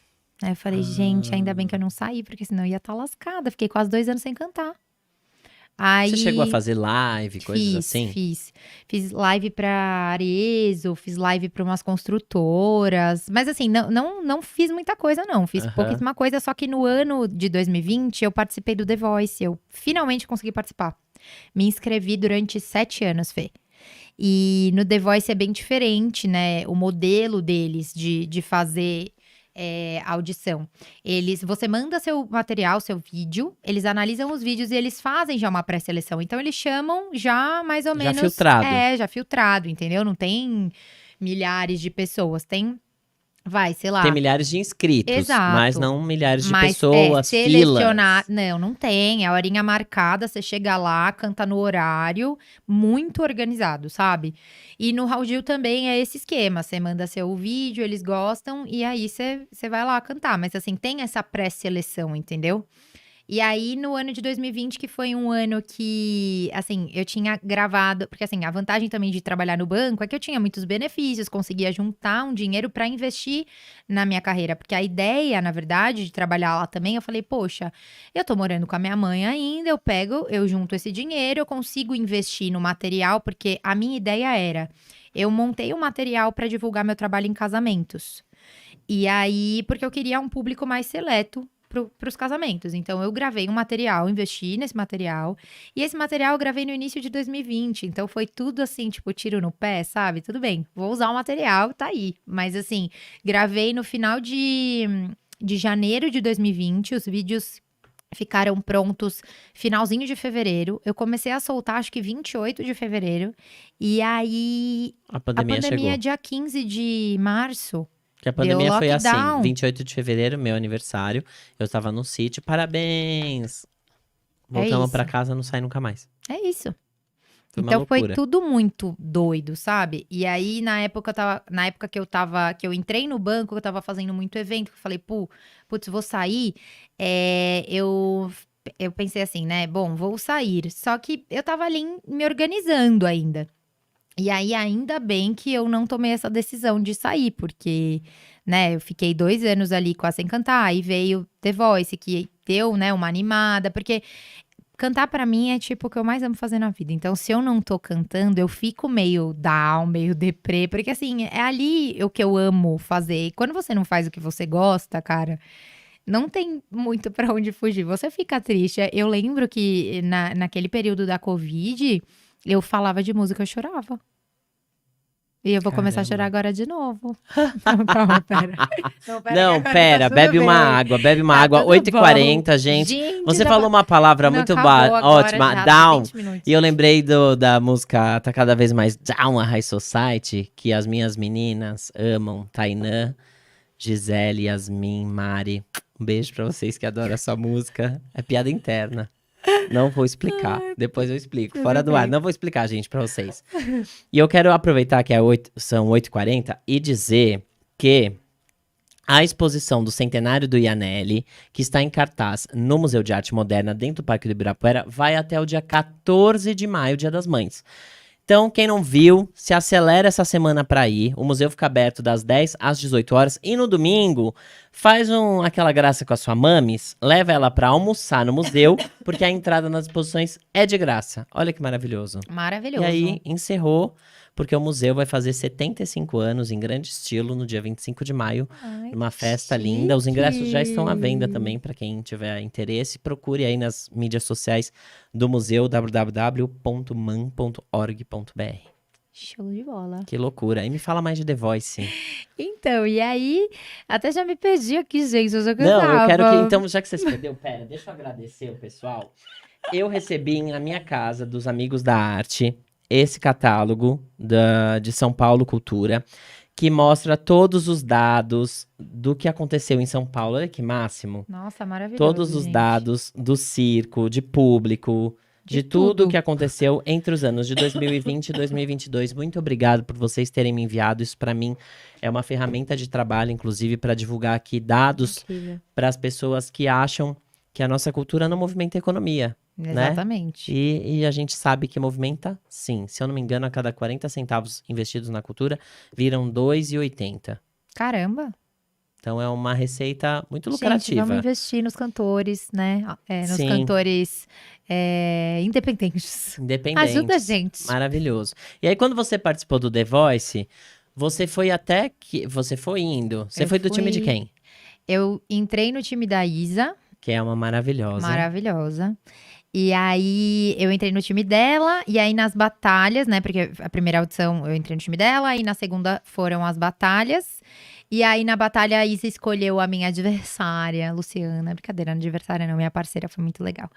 S2: Aí eu falei, gente, ainda bem que eu não saí, porque senão eu ia estar lascada. Fiquei quase 2 anos sem cantar.
S1: Você chegou a
S2: Aí
S1: fazer live, coisas assim?
S2: fiz live pra Arezzo, fiz live pra umas construtoras. Mas assim, não fiz muita coisa, não. Fiz
S1: Aham.
S2: pouquíssima coisa, só que no ano de 2020 eu participei do The Voice. Eu finalmente consegui participar. Me inscrevi durante 7 anos, Fê. E no The Voice é bem diferente, né? O modelo deles de fazer audição. Você manda seu material, seu vídeo, eles analisam os vídeos e eles fazem já uma pré-seleção. Então, eles chamam já mais ou
S1: Já
S2: menos.
S1: filtrado.
S2: Já filtrado, entendeu? Não tem milhares de pessoas. Tem, sei
S1: Tem
S2: lá.
S1: milhares de inscritos, mas
S2: Exato.
S1: não milhares de
S2: Mas
S1: pessoas,
S2: selecionar.
S1: filas.
S2: Não tem. É a horinha marcada, você chega lá, canta no horário, muito organizado, sabe? E no Raul Gil também é esse esquema. Você manda seu vídeo, eles gostam, e aí você vai lá cantar. Mas assim, tem essa pré-seleção, entendeu? E aí, no ano de 2020, que foi um ano que, assim, eu tinha gravado. Porque, assim, a vantagem também de trabalhar no banco é que eu tinha muitos benefícios, conseguia juntar um dinheiro para investir na minha carreira. Porque a ideia, na verdade, de trabalhar lá também, eu falei, poxa, eu tô morando com a minha mãe ainda, eu junto esse dinheiro, eu consigo investir no material, porque a minha ideia era. Eu montei um material para divulgar meu trabalho em casamentos. E aí, porque eu queria um público mais seleto para os casamentos. Então, eu gravei um material, investi nesse material. E esse material eu gravei no início de 2020. Então, foi tudo assim, tipo, tiro no pé, sabe? Tudo bem, vou usar o material, tá aí. Mas, assim, gravei no final de janeiro de 2020. Os vídeos ficaram prontos finalzinho de fevereiro. Eu comecei a soltar, acho que 28 de fevereiro. E aí,
S1: A
S2: a
S1: pandemia
S2: pandemia,
S1: chegou.
S2: dia 15 de março,
S1: Que a
S2: deu
S1: pandemia foi assim,
S2: lockdown.
S1: 28 de fevereiro, meu aniversário. Eu tava no sítio, parabéns!
S2: É
S1: Voltamos pra
S2: isso.
S1: casa, não sai nunca mais.
S2: É isso.
S1: Foi uma
S2: Então foi
S1: loucura.
S2: tudo muito doido, sabe? E aí, na época que eu entrei no banco, eu tava fazendo muito evento, que eu falei, putz, vou sair. Eu pensei assim, né? Bom, vou sair. Só que eu tava ali me organizando ainda. E aí, ainda bem que eu não tomei essa decisão de sair, porque, né, eu fiquei 2 anos ali quase sem cantar, aí veio The Voice, que deu, né, uma animada, porque cantar pra mim é tipo o que eu mais amo fazer na vida. Então, se eu não tô cantando, eu fico meio down, meio deprê, porque assim, é ali o que eu amo fazer. E quando você não faz o que você gosta, cara, não tem muito pra onde fugir. Você fica triste. Eu lembro que naquele período da Covid, eu falava de música, eu chorava. E eu vou começar a chorar
S1: Caramba.
S2: agora de novo. Não, calma, pera. Não, pera que
S1: Não,
S2: agora tá
S1: pera,
S2: tudo
S1: bebe uma
S2: bem.
S1: água, bebe uma
S2: Tá
S1: água.
S2: tudo bom.
S1: 8h40, gente.
S2: Gente,
S1: Você falou uma palavra
S2: não
S1: muito
S2: acabou agora
S1: ótima,
S2: já,
S1: down.
S2: 20 minutos.
S1: E eu lembrei da música Tá Cada Vez Mais Down, a High Society, que as minhas meninas amam. Tainã, Gisele, Yasmin, Mari. Um beijo pra vocês que adoram essa música. É piada interna. Não vou explicar. Depois eu explico. Fora
S2: Tudo
S1: do ar.
S2: bem.
S1: Não vou explicar, gente, pra vocês. E eu quero aproveitar que são 8h40 e dizer que a exposição do centenário do Ianelli, que está em cartaz no Museu de Arte Moderna, dentro do Parque do Ibirapuera, vai até o dia 14 de maio, Dia das Mães. Então, quem não viu, se acelera essa semana para ir. O museu fica aberto das 10 às 18 horas. E no domingo, faz aquela graça com a sua mamis, leva ela para almoçar no museu, porque a entrada nas exposições é de graça. Olha que maravilhoso. E
S2: Maravilhoso.
S1: aí, encerrou, porque o museu vai fazer 75 anos em grande estilo no dia 25 de maio.
S2: Ai,
S1: Uma
S2: que
S1: festa linda. Os ingressos já estão à venda
S2: chique.
S1: também, para quem tiver interesse. Procure aí nas mídias sociais do museu, www.man.org.br.
S2: Show de bola.
S1: Que loucura. E me fala mais de The Voice.
S2: Então, e aí, até já me perdi aqui, gente, eu já
S1: Não, eu quero que...
S2: cantava.
S1: Então, já que você se perdeu, pera, deixa eu agradecer o pessoal. Eu recebi na minha casa, dos Amigos da Arte, esse catálogo de São Paulo Cultura, que mostra todos os dados do que aconteceu em São Paulo. Olha que máximo.
S2: Nossa, maravilhoso,
S1: Todos os
S2: gente.
S1: dados do circo, de público, de tudo que aconteceu entre os anos de 2020 e 2022. Muito obrigado por vocês terem me enviado. Isso, para mim, é uma ferramenta de trabalho, inclusive, para divulgar aqui dados
S2: Incrível.
S1: para as pessoas que acham que a nossa cultura não movimenta a economia.
S2: Exatamente.
S1: E a gente sabe que movimenta, sim. Se eu não me engano, a cada 40 centavos investidos na cultura, viram 2,80.
S2: Caramba.
S1: Então é uma receita muito
S2: Gente,
S1: lucrativa.
S2: vamos investir nos cantores, né? Nos
S1: Sim.
S2: cantores independentes.
S1: Independentes.
S2: Ajuda a gente.
S1: Maravilhoso. E aí, quando você participou do The Voice, você foi até que. Você foi indo. Você
S2: Eu
S1: foi do time de
S2: fui-
S1: quem?
S2: Eu entrei no time da Isa,
S1: Que é uma maravilhosa.
S2: maravilhosa. E aí, eu entrei no time dela, e aí nas batalhas, né? Porque a primeira audição eu entrei no time dela, e na segunda foram as batalhas. E aí, na batalha, a Isa escolheu a minha adversária, Luciana. Brincadeira, não adversária não, minha parceira, foi muito legal.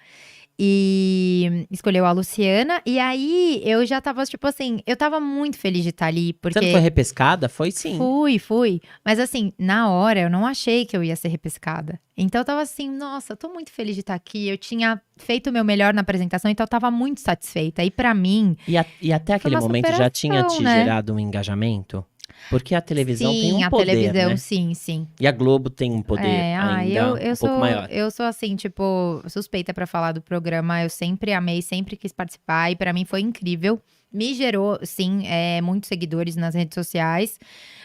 S2: E escolheu a Luciana, e aí eu já tava, tipo assim, eu tava muito feliz de estar ali, porque.
S1: Você não foi repescada? Foi sim.
S2: Fui. Mas assim, na hora eu não achei que eu ia ser repescada. Então eu tava assim, nossa, eu tô muito feliz de estar aqui. Eu tinha feito o meu melhor na apresentação, então eu tava muito satisfeita. E pra mim,
S1: E até aquele
S2: uma
S1: momento já tinha te
S2: superação, né?
S1: gerado um engajamento? Porque a televisão tem
S2: sim,
S1: um
S2: a
S1: poder,
S2: televisão,
S1: né?
S2: sim.
S1: E a Globo tem um poder ainda
S2: eu
S1: um pouco maior.
S2: Eu sou assim, tipo, suspeita pra falar do programa. Eu sempre amei, sempre quis participar e pra mim foi incrível. Me gerou, sim, muitos seguidores nas redes sociais.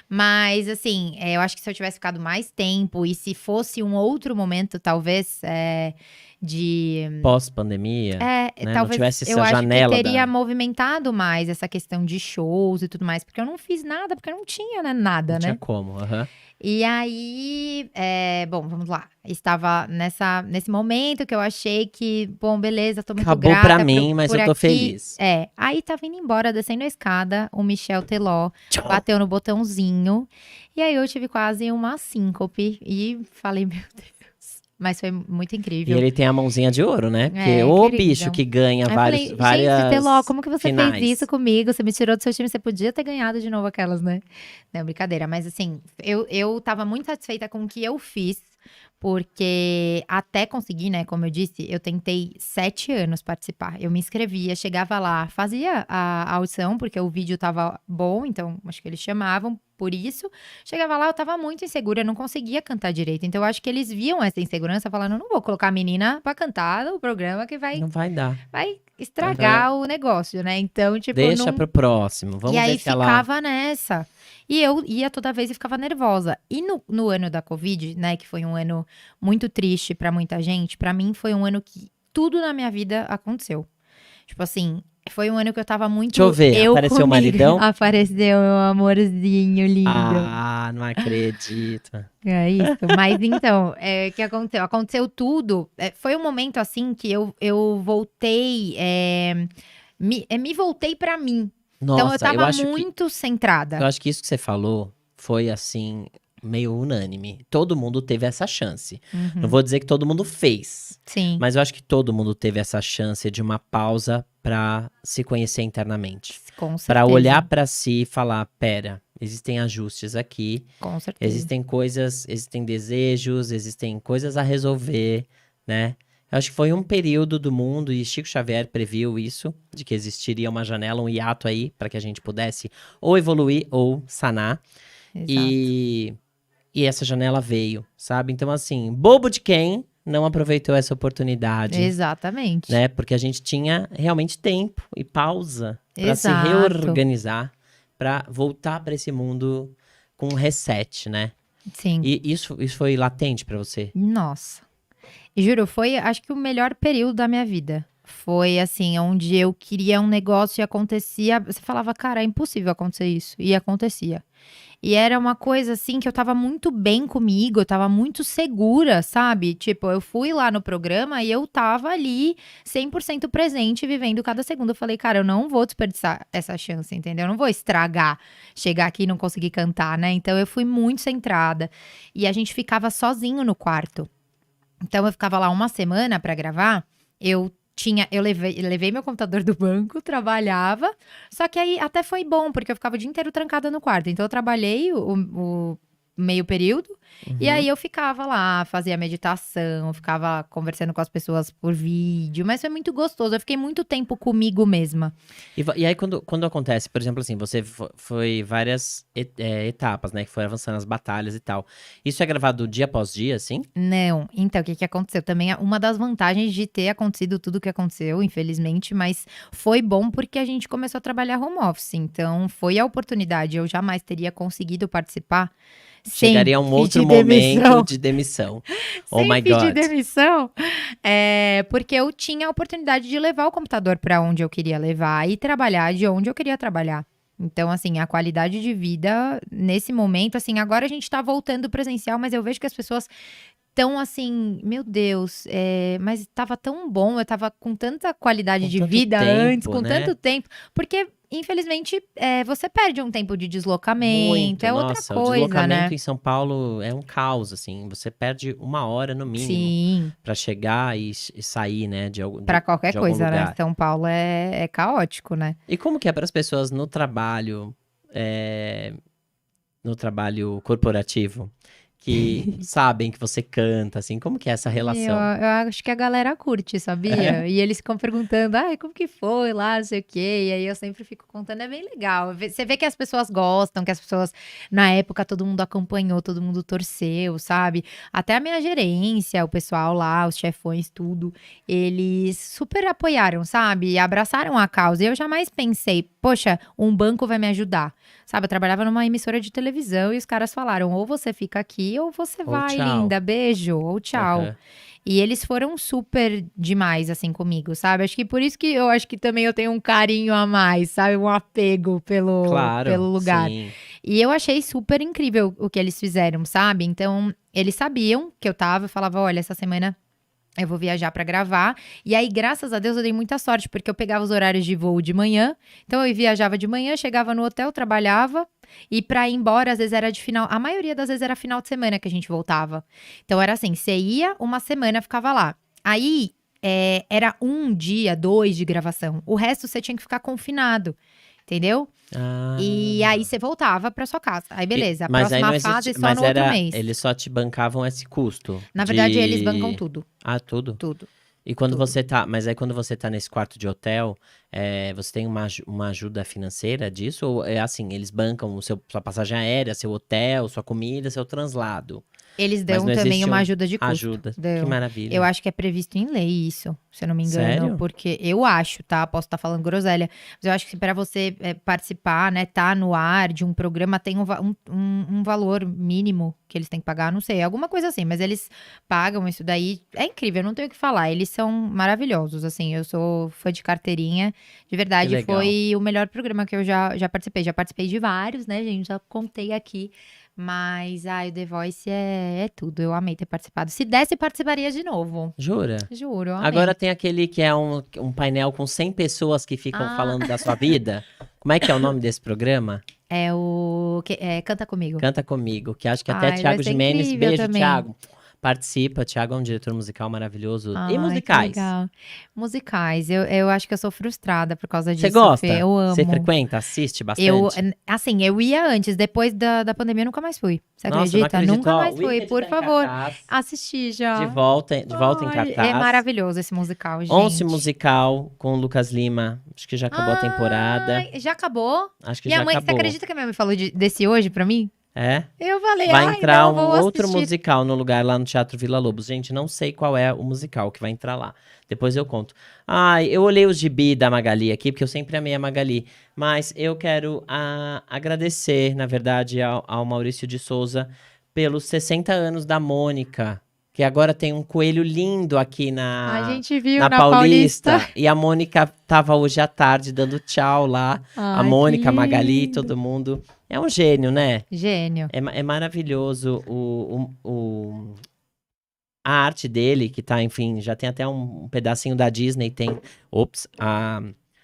S2: Mas, assim, eu acho que se eu tivesse ficado mais tempo e se fosse um outro momento, talvez, de.
S1: Pós-pandemia, né? Não
S2: Talvez
S1: tivesse
S2: eu
S1: essa
S2: acho
S1: janela
S2: que teria movimentado mais essa questão de shows e tudo mais. Porque eu não fiz nada, porque eu não tinha, né, nada,
S1: Não
S2: né?
S1: tinha como, aham.
S2: E aí, bom, vamos lá. Estava nesse momento que eu achei que, bom, beleza, tô muito
S1: Acabou
S2: grata
S1: pra mim, mas
S2: por
S1: eu tô
S2: aqui.
S1: feliz.
S2: Aí tava indo embora, descendo a escada, o Michel Teló
S1: Tchau.
S2: bateu no botãozinho. E aí eu tive quase uma síncope e falei, meu Deus. Mas foi muito
S1: E
S2: incrível.
S1: ele tem a mãozinha de ouro, né? Porque o
S2: Querido.
S1: bicho que ganha
S2: Aí eu
S1: várias
S2: falei, gente, Teló, como que você
S1: finais.
S2: fez isso comigo? Você me tirou do seu time, você podia ter ganhado de novo aquelas, né? Não, brincadeira. Mas assim, eu tava muito satisfeita com o que eu fiz. Porque até conseguir, né, como eu disse, eu tentei 7 anos participar. Eu me inscrevia, chegava lá, fazia a audição, porque o vídeo tava bom, então acho que eles chamavam por isso. Chegava lá, eu tava muito insegura, eu não conseguia cantar direito. Então eu acho que eles viam essa insegurança, falando, não vou colocar a menina pra cantar no programa que vai
S1: Não vai dar.
S2: estragar o negócio, né? Então, tipo,
S1: Deixa
S2: não.
S1: pro próximo. Vamos
S2: E
S1: ver
S2: aí
S1: se ela...
S2: ficava nessa. E eu ia toda vez e ficava nervosa. E no ano da Covid, né, que foi um ano muito triste pra muita gente, pra mim foi um ano que tudo na minha vida aconteceu. Tipo assim, foi um ano que eu tava muito.
S1: Deixa eu ver, apareceu o
S2: comigo.
S1: maridão?
S2: Apareceu, meu amorzinho lindo.
S1: Ah, não acredito.
S2: É isso. Mas então, o que aconteceu? Aconteceu tudo. Foi um momento assim que eu voltei. Me voltei pra mim.
S1: Nossa,
S2: Então eu tava
S1: acho
S2: muito centrada.
S1: eu acho que isso que você falou foi assim, meio unânime. Todo mundo teve essa chance. Não vou dizer que todo mundo fez,
S2: Sim,
S1: mas eu acho que todo mundo teve essa chance de uma pausa pra se conhecer internamente.
S2: com certeza.
S1: Pra olhar pra si e falar, pera, existem ajustes aqui,
S2: Com certeza.
S1: existem coisas, existem desejos, existem coisas a resolver, né? Eu acho que foi um período do mundo, e Chico Xavier previu isso, de que existiria uma janela, um hiato aí, para que a gente pudesse ou evoluir ou sanar.
S2: Exato.
S1: E essa janela veio, sabe? Então, assim, bobo de quem não aproveitou essa oportunidade,
S2: Exatamente.
S1: né? Porque a gente tinha realmente tempo e pausa para se
S2: Exato.
S1: reorganizar, para voltar para esse mundo com um reset, né?
S2: Sim.
S1: E isso foi latente para você?
S2: Nossa. E juro, foi acho que o melhor período da minha vida. Foi assim, onde eu queria um negócio e acontecia. Você falava, cara, é impossível acontecer isso. E acontecia. E era uma coisa assim que eu tava muito bem comigo, eu tava muito segura, sabe? Tipo, eu fui lá no programa e eu tava ali 100% presente, vivendo cada segundo. Eu falei, cara, eu não vou desperdiçar essa chance, entendeu? Eu não vou estragar, chegar aqui e não conseguir cantar, né? Então eu fui muito centrada. E a gente ficava sozinho no quarto. Então eu ficava lá uma semana pra gravar, eu eu levei meu computador do banco, trabalhava, só que aí até foi bom, porque eu ficava o dia inteiro trancada no quarto. Então eu trabalhei o meio período, e aí eu ficava lá, fazia meditação, ficava conversando com as pessoas por vídeo, mas foi muito gostoso, eu fiquei muito tempo comigo mesma.
S1: E aí, quando acontece, por exemplo, assim, você foi várias etapas, né? Que foi avançando as batalhas e tal. Isso é gravado dia após dia, assim?
S2: Não, então, o que que aconteceu? Também é uma das vantagens de ter acontecido tudo o que aconteceu, infelizmente, mas foi bom porque a gente começou a trabalhar home office, então foi a oportunidade, eu jamais teria conseguido participar sem
S1: Chegaria a um outro
S2: pedir
S1: momento
S2: demissão.
S1: de demissão. Oh
S2: Sem
S1: my
S2: pedir
S1: God.
S2: demissão, porque eu tinha a oportunidade de levar o computador para onde eu queria levar e trabalhar de onde eu queria trabalhar. Então, assim, a qualidade de vida nesse momento, assim, agora a gente tá voltando presencial, mas eu vejo que as pessoas estão assim, meu Deus, mas estava tão bom, eu estava com tanta qualidade
S1: Com
S2: de
S1: tanto
S2: vida antes,
S1: tempo,
S2: com
S1: né?
S2: tanto tempo, porque infelizmente você perde um tempo de deslocamento,
S1: Muito.
S2: é outra
S1: Nossa, o
S2: coisa,
S1: deslocamento
S2: né?
S1: em São Paulo é um caos, assim. Você perde 1 hora no mínimo
S2: Sim.
S1: pra chegar e sair, né,
S2: Pra qualquer
S1: de algum
S2: coisa, né?
S1: lugar.
S2: São Paulo é caótico, né?
S1: E como que é para as pessoas no trabalho corporativo, que sabem que você canta, assim, como que é essa relação?
S2: Eu acho que a galera curte,
S1: É?
S2: sabia? E eles ficam perguntando, ai, como que foi lá, não sei o quê. E aí eu sempre fico contando, é bem legal. Você vê que as pessoas gostam, que as pessoas, na época, todo mundo acompanhou, todo mundo torceu, sabe? Até a minha gerência, o pessoal lá, os chefões, tudo, eles super apoiaram, sabe? E abraçaram a causa. E eu jamais pensei, poxa, um banco vai me ajudar. Sabe, eu trabalhava numa emissora de televisão e os caras falaram: ou você fica aqui, ou você
S1: Ou
S2: vai,
S1: tchau.
S2: linda, beijo, ou tchau.
S1: Aham.
S2: E eles foram super demais, assim, comigo, sabe? Acho que por isso que eu acho que também eu tenho um carinho a mais, sabe? Um apego pelo
S1: Claro,
S2: lugar.
S1: sim.
S2: E eu achei super incrível o que eles fizeram, sabe? Então, eles sabiam que eu falava: olha, essa semana eu vou viajar pra gravar. E aí, graças a Deus, eu dei muita sorte, porque eu pegava os horários de voo de manhã. Então, eu viajava de manhã, chegava no hotel, trabalhava. E pra ir embora, às vezes era de final. A maioria das vezes era final de semana que a gente voltava. Então, era assim: você ia, uma semana ficava lá. Aí, era 1 dia, 2 de gravação. O resto você tinha que ficar confinado. Entendeu? E
S1: Ah.
S2: aí você voltava pra sua casa. Aí, beleza. A
S1: Mas aí não
S2: próxima
S1: existe,
S2: fase só
S1: mas
S2: no outro
S1: era,
S2: mês.
S1: eles só te bancavam esse custo
S2: Na verdade, eles bancam
S1: de...
S2: tudo.
S1: Ah, tudo?
S2: Tudo.
S1: E quando
S2: Tudo.
S1: você tá, mas aí quando você tá nesse quarto de hotel, você tem uma ajuda financeira disso? Ou é assim, eles bancam sua passagem aérea, seu hotel, sua comida, seu translado?
S2: Eles
S1: Mas
S2: dão
S1: não
S2: também
S1: existe
S2: uma ajuda de custo.
S1: ajuda. Que
S2: Dão. Eu
S1: maravilha.
S2: acho que é previsto em lei isso, se eu não me engano,
S1: Sério?
S2: porque eu acho, tá? Posso estar falando groselha, mas eu acho que para você participar, né, tá no ar de um programa, tem um valor mínimo que eles têm que pagar, não sei, alguma coisa assim, mas eles pagam isso daí. É incrível, eu não tenho o que falar. Eles são maravilhosos, assim. Eu sou fã de carteirinha. De
S1: Que
S2: verdade,
S1: legal.
S2: foi o melhor programa que eu já participei. Já participei de vários, né, gente? Já contei aqui. Mas, o The Voice é tudo. Eu amei ter participado. Se desse, participaria de novo.
S1: Jura?
S2: Juro, eu
S1: Agora
S2: amei.
S1: tem aquele que é um painel com 100 pessoas que ficam
S2: Ah,
S1: falando da sua vida. Como é que é o nome desse programa?
S2: Canta Comigo.
S1: Canta Comigo, que acho que até
S2: Ai, vai
S1: Thiago
S2: ser
S1: Jimenez,
S2: incrível
S1: beijo,
S2: também.
S1: Thiago, participa. Thiago é um diretor musical maravilhoso. E
S2: Ai, que
S1: musicais?
S2: legal. Musicais, eu acho que eu sou frustrada por causa
S1: Você
S2: disso, Fê.
S1: gosta?
S2: Eu
S1: Você
S2: amo.
S1: frequenta? Assiste bastante?
S2: Assim, eu ia antes, depois da pandemia eu nunca mais fui. Você
S1: Nossa, não
S2: acredita?
S1: acredito.
S2: Nunca
S1: Ó,
S2: mais fui.
S1: Wicked
S2: Por
S1: tá em
S2: favor,
S1: cartaz.
S2: assisti
S1: De
S2: já.
S1: volta, de volta em
S2: Ai, é
S1: cartaz.
S2: maravilhoso esse musical,
S1: Once
S2: gente.
S1: musical com o Lucas Lima. Acho que já acabou a temporada.
S2: Ai, já acabou?
S1: Acho que
S2: Minha
S1: já
S2: mãe, você
S1: acabou.
S2: acredita que a minha mãe falou desse hoje pra mim?
S1: É?
S2: Eu falei,
S1: Vai
S2: ai,
S1: entrar
S2: não,
S1: um
S2: vou
S1: outro
S2: assistir.
S1: musical no lugar lá no Teatro Vila Lobos. Gente, não sei qual é o musical que vai entrar lá. Depois eu conto. Ai, eu olhei o gibi da Magali aqui, porque eu sempre amei a Magali. Mas eu quero agradecer, na verdade, ao Maurício de Souza pelos 60 anos da Mônica. Que agora tem um coelho lindo aqui
S2: A
S1: na,
S2: gente viu
S1: na
S2: na Paulista.
S1: Paulista. E a Mônica tava hoje à tarde dando tchau lá. A
S2: Ai, que
S1: Mônica, a Magali,
S2: lindo.
S1: todo mundo. É um gênio, né?
S2: Gênio.
S1: É maravilhoso a arte dele, que tá, enfim, já tem até um pedacinho da Disney, tem. Ops,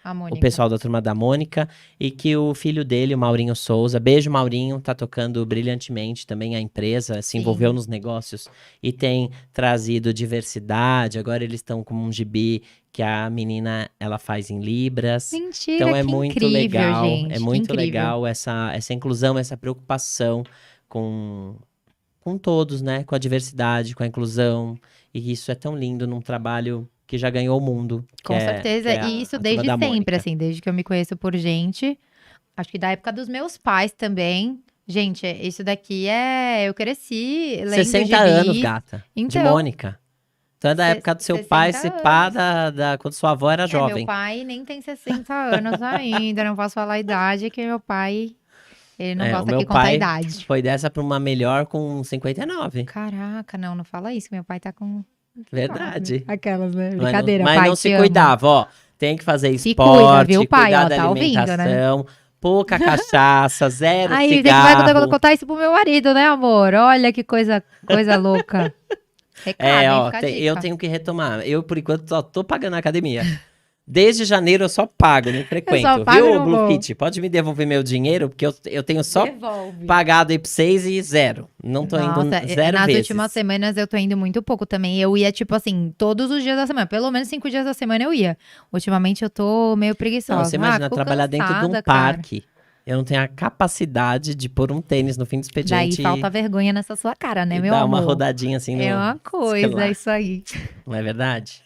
S2: A
S1: o
S2: Mônica.
S1: pessoal da Turma da Mônica, e que o filho dele, o Maurinho Souza, beijo Maurinho, tá tocando brilhantemente também a empresa, se envolveu
S2: Sim.
S1: nos negócios e tem trazido diversidade. Agora eles estão com um gibi que a menina, ela faz em Libras.
S2: Mentira,
S1: Então é
S2: que
S1: muito
S2: incrível,
S1: legal,
S2: gente.
S1: é
S2: Que
S1: muito
S2: incrível.
S1: legal essa inclusão, essa preocupação com todos, né? Com a diversidade, com a inclusão. E isso é tão lindo num trabalho que já ganhou o mundo,
S2: Com
S1: que
S2: certeza.
S1: é
S2: E isso
S1: a Turma
S2: desde
S1: da
S2: sempre,
S1: Mônica.
S2: assim, desde que eu me conheço por gente. Acho que da época dos meus pais também. Gente, isso daqui é. Eu cresci lendo
S1: 60 anos,
S2: gibis.
S1: gata, de
S2: Então,
S1: Mônica. Então é da época do seu pai,
S2: 60
S1: se pá,
S2: anos.
S1: quando sua avó era
S2: Meu
S1: jovem.
S2: pai nem tem 60 anos ainda. Não posso falar a idade, que meu pai. Ele não
S1: O
S2: gosta
S1: meu
S2: que contar a
S1: pai
S2: idade.
S1: foi dessa pra uma melhor com 59.
S2: Caraca, não fala isso. Meu pai tá com.
S1: Verdade.
S2: Aquelas, né?
S1: Mas não,
S2: Brincadeira,
S1: mas
S2: pai,
S1: não
S2: te
S1: se
S2: amo.
S1: cuidava, ó. Tem que fazer
S2: Se cuida, viu,
S1: esporte,
S2: pai?
S1: cuidar
S2: Ó,
S1: da
S2: tá ouvindo, né?
S1: alimentação, pouca cachaça, zero
S2: Aí, você que vai
S1: cigarro.
S2: contar isso pro meu marido, né, amor? Olha que coisa louca. Recado, hein?
S1: Ó,
S2: Fica a
S1: eu
S2: dica.
S1: tenho que retomar. Eu, por enquanto, só tô pagando a academia. Desde janeiro eu só pago, não
S2: Eu só
S1: frequento.
S2: pago e
S1: Viu,
S2: não
S1: Blue
S2: vou.
S1: Fit? Pode me devolver meu dinheiro, porque eu tenho só
S2: Devolve.
S1: pagado aí pra vocês e zero. Não tô indo
S2: Nossa,
S1: zero
S2: nas
S1: vezes.
S2: últimas semanas eu tô indo muito pouco também. Eu ia, tipo assim, todos os dias da semana. Pelo menos 5 dias da semana eu ia. Ultimamente eu tô meio
S1: Não,
S2: preguiçosa.
S1: você imagina
S2: fico
S1: trabalhar dentro de um
S2: cansada, cara.
S1: parque. Eu não tenho a capacidade de pôr um tênis no fim do
S2: Daí
S1: expediente
S2: falta vergonha nessa sua cara, né,
S1: e
S2: meu
S1: dar uma
S2: amor?
S1: rodadinha assim no...
S2: É uma
S1: sei lá,
S2: coisa, isso aí.
S1: não é verdade?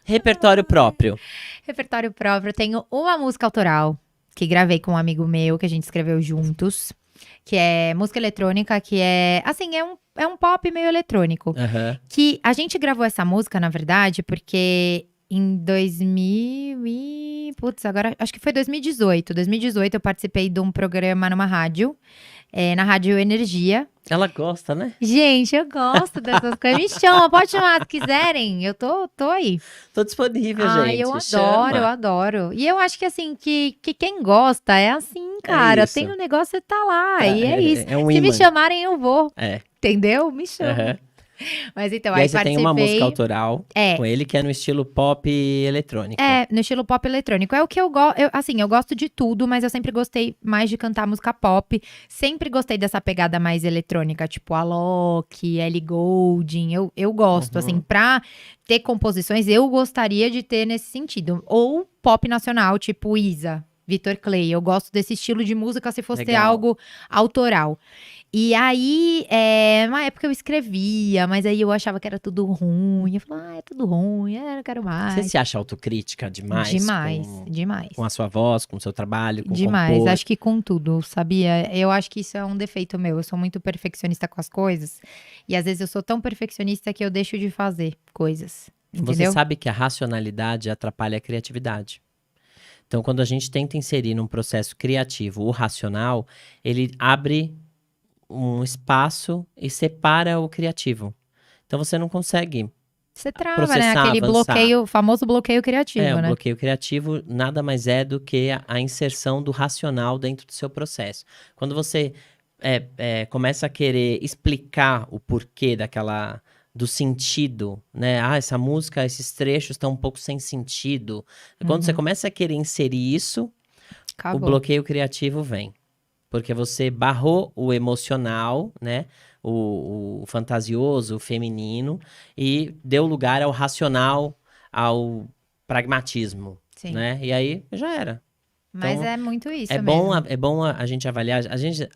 S1: Repertório próprio.
S2: Repertório próprio. Eu tenho uma música autoral que gravei com um amigo meu, que a gente escreveu juntos. Que é música eletrônica, que é... Assim, é um pop meio eletrônico.
S1: Aham.
S2: Que a gente gravou essa música, na verdade, porque em 2000 e... Putz, agora... Acho que foi 2018. 2018 eu participei de um programa numa rádio. Na Rádio Energia.
S1: Ela gosta, né?
S2: Gente, eu gosto dessas coisas. Me chama, pode chamar se quiserem. Eu tô aí.
S1: Tô disponível,
S2: Ai,
S1: gente.
S2: eu
S1: Chama.
S2: adoro, eu adoro. E eu acho que assim, que quem gosta é assim, cara.
S1: isso.
S2: Tem um negócio, você tá lá. E é isso.
S1: É um
S2: Se me
S1: imã.
S2: chamarem, eu vou.
S1: É.
S2: Entendeu? Me chama.
S1: Aham.
S2: Mas então,
S1: E aí
S2: aí
S1: você tem uma música
S2: participei.
S1: autoral com ele que é no estilo pop eletrônico.
S2: No estilo pop eletrônico. É o que eu gosto. Assim, eu gosto de tudo, mas eu sempre gostei mais de cantar música pop. Sempre gostei dessa pegada mais eletrônica, tipo Alok, Ellie Goulding. Eu gosto, assim, pra ter composições, eu gostaria de ter nesse sentido. Ou pop nacional, tipo Isa, Vitor Clay. Eu gosto desse estilo de música se fosse ter
S1: Legal.
S2: algo autoral. E aí, uma época eu escrevia, mas aí eu achava que era tudo ruim. Eu falava, é tudo ruim, eu não quero mais.
S1: Você se acha autocrítica demais?
S2: Demais.
S1: Com a sua voz, com o seu trabalho, com
S2: Demais,
S1: compor?
S2: acho que com tudo, sabia? Eu acho que isso é um defeito meu. Eu sou muito perfeccionista com as coisas. E às vezes eu sou tão perfeccionista que eu deixo de fazer coisas.
S1: Você
S2: Entendeu?
S1: sabe que a racionalidade atrapalha a criatividade. Então, quando a gente tenta inserir num processo criativo o racional, ele abre um espaço e separa o criativo. Então, você não consegue.
S2: Você trava, né?
S1: Processar,
S2: Aquele
S1: avançar.
S2: bloqueio, famoso bloqueio criativo,
S1: O
S2: né?
S1: bloqueio criativo nada mais é do que a inserção do racional dentro do seu processo. Quando você começa a querer explicar o porquê do sentido, né? Essa música, esses trechos estão um pouco sem sentido. Quando você começa a querer inserir isso,
S2: Acabou.
S1: o bloqueio criativo vem. Porque você barrou o emocional, né? O fantasioso, o feminino, e deu lugar ao racional, ao pragmatismo,
S2: Sim.
S1: né? E aí, já era.
S2: Mas
S1: Então,
S2: é muito isso
S1: É
S2: mesmo.
S1: bom a gente avaliar.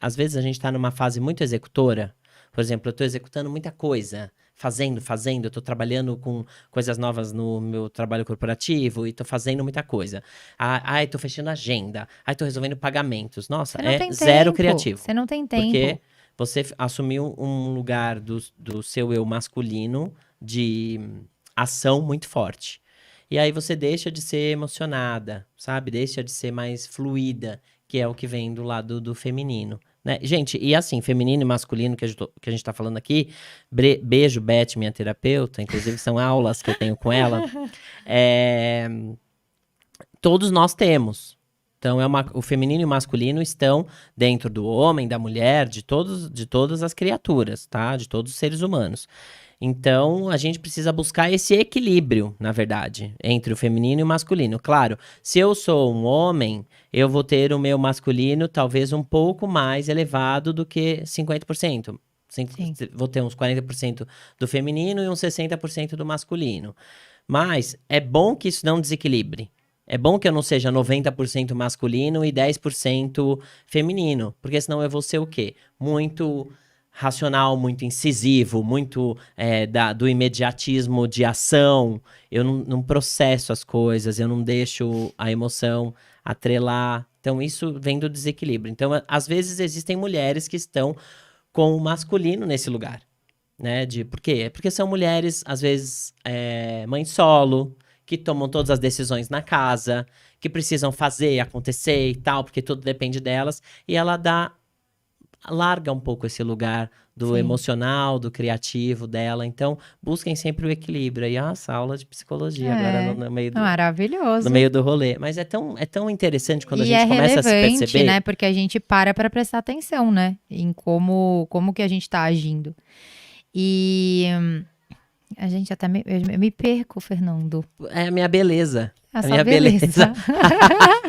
S1: Às vezes a gente tá numa fase muito executora. Por exemplo, eu tô executando muita coisa. Fazendo. Eu tô trabalhando com coisas novas no meu trabalho corporativo e tô fazendo muita coisa. Tô fechando agenda. Tô resolvendo pagamentos. Nossa,
S2: Você não tem
S1: zero
S2: tempo.
S1: criativo.
S2: Você não tem tempo.
S1: Porque você assumiu um lugar do seu eu masculino de ação muito forte. E aí você deixa de ser emocionada, sabe? Deixa de ser mais fluida, que é o que vem do lado do feminino. Né? Gente, e assim, feminino e masculino que a gente tá falando aqui, beijo, Beth, minha terapeuta, inclusive são aulas que eu tenho com ela, todos nós temos. Então, o feminino e o masculino estão dentro do homem, da mulher, de todas as criaturas, tá? De todos os seres humanos. Então, a gente precisa buscar esse equilíbrio, na verdade, entre o feminino e o masculino. Claro, se eu sou um homem, eu vou ter o meu masculino talvez um pouco mais elevado do que 50%.
S2: Sim.
S1: Vou ter uns 40% do feminino e uns 60% do masculino. Mas é bom que isso não desequilibre. É bom que eu não seja 90% masculino e 10% feminino. Porque senão eu vou ser o quê? Muito racional, muito incisivo, muito do imediatismo de ação. Eu não processo as coisas, eu não deixo a emoção atrelar. Então, isso vem do desequilíbrio. Então, às vezes, existem mulheres que estão com o masculino nesse lugar. Né? Por quê? É porque são mulheres, às vezes, mães solo, que tomam todas as decisões na casa, que precisam fazer acontecer e tal, porque tudo depende delas. E ela larga um pouco esse lugar do
S2: Sim.
S1: emocional, do criativo dela. Então, busquem sempre o equilíbrio. Aí, essa aula de psicologia agora no
S2: Maravilhoso.
S1: meio do rolê. Mas é tão interessante quando a
S2: E
S1: gente começa a se
S2: relevante,
S1: perceber.
S2: né? Porque a gente para prestar atenção, né? Em como que a gente tá agindo. E a gente até eu me perco, Fernando.
S1: É a minha beleza.
S2: A minha beleza.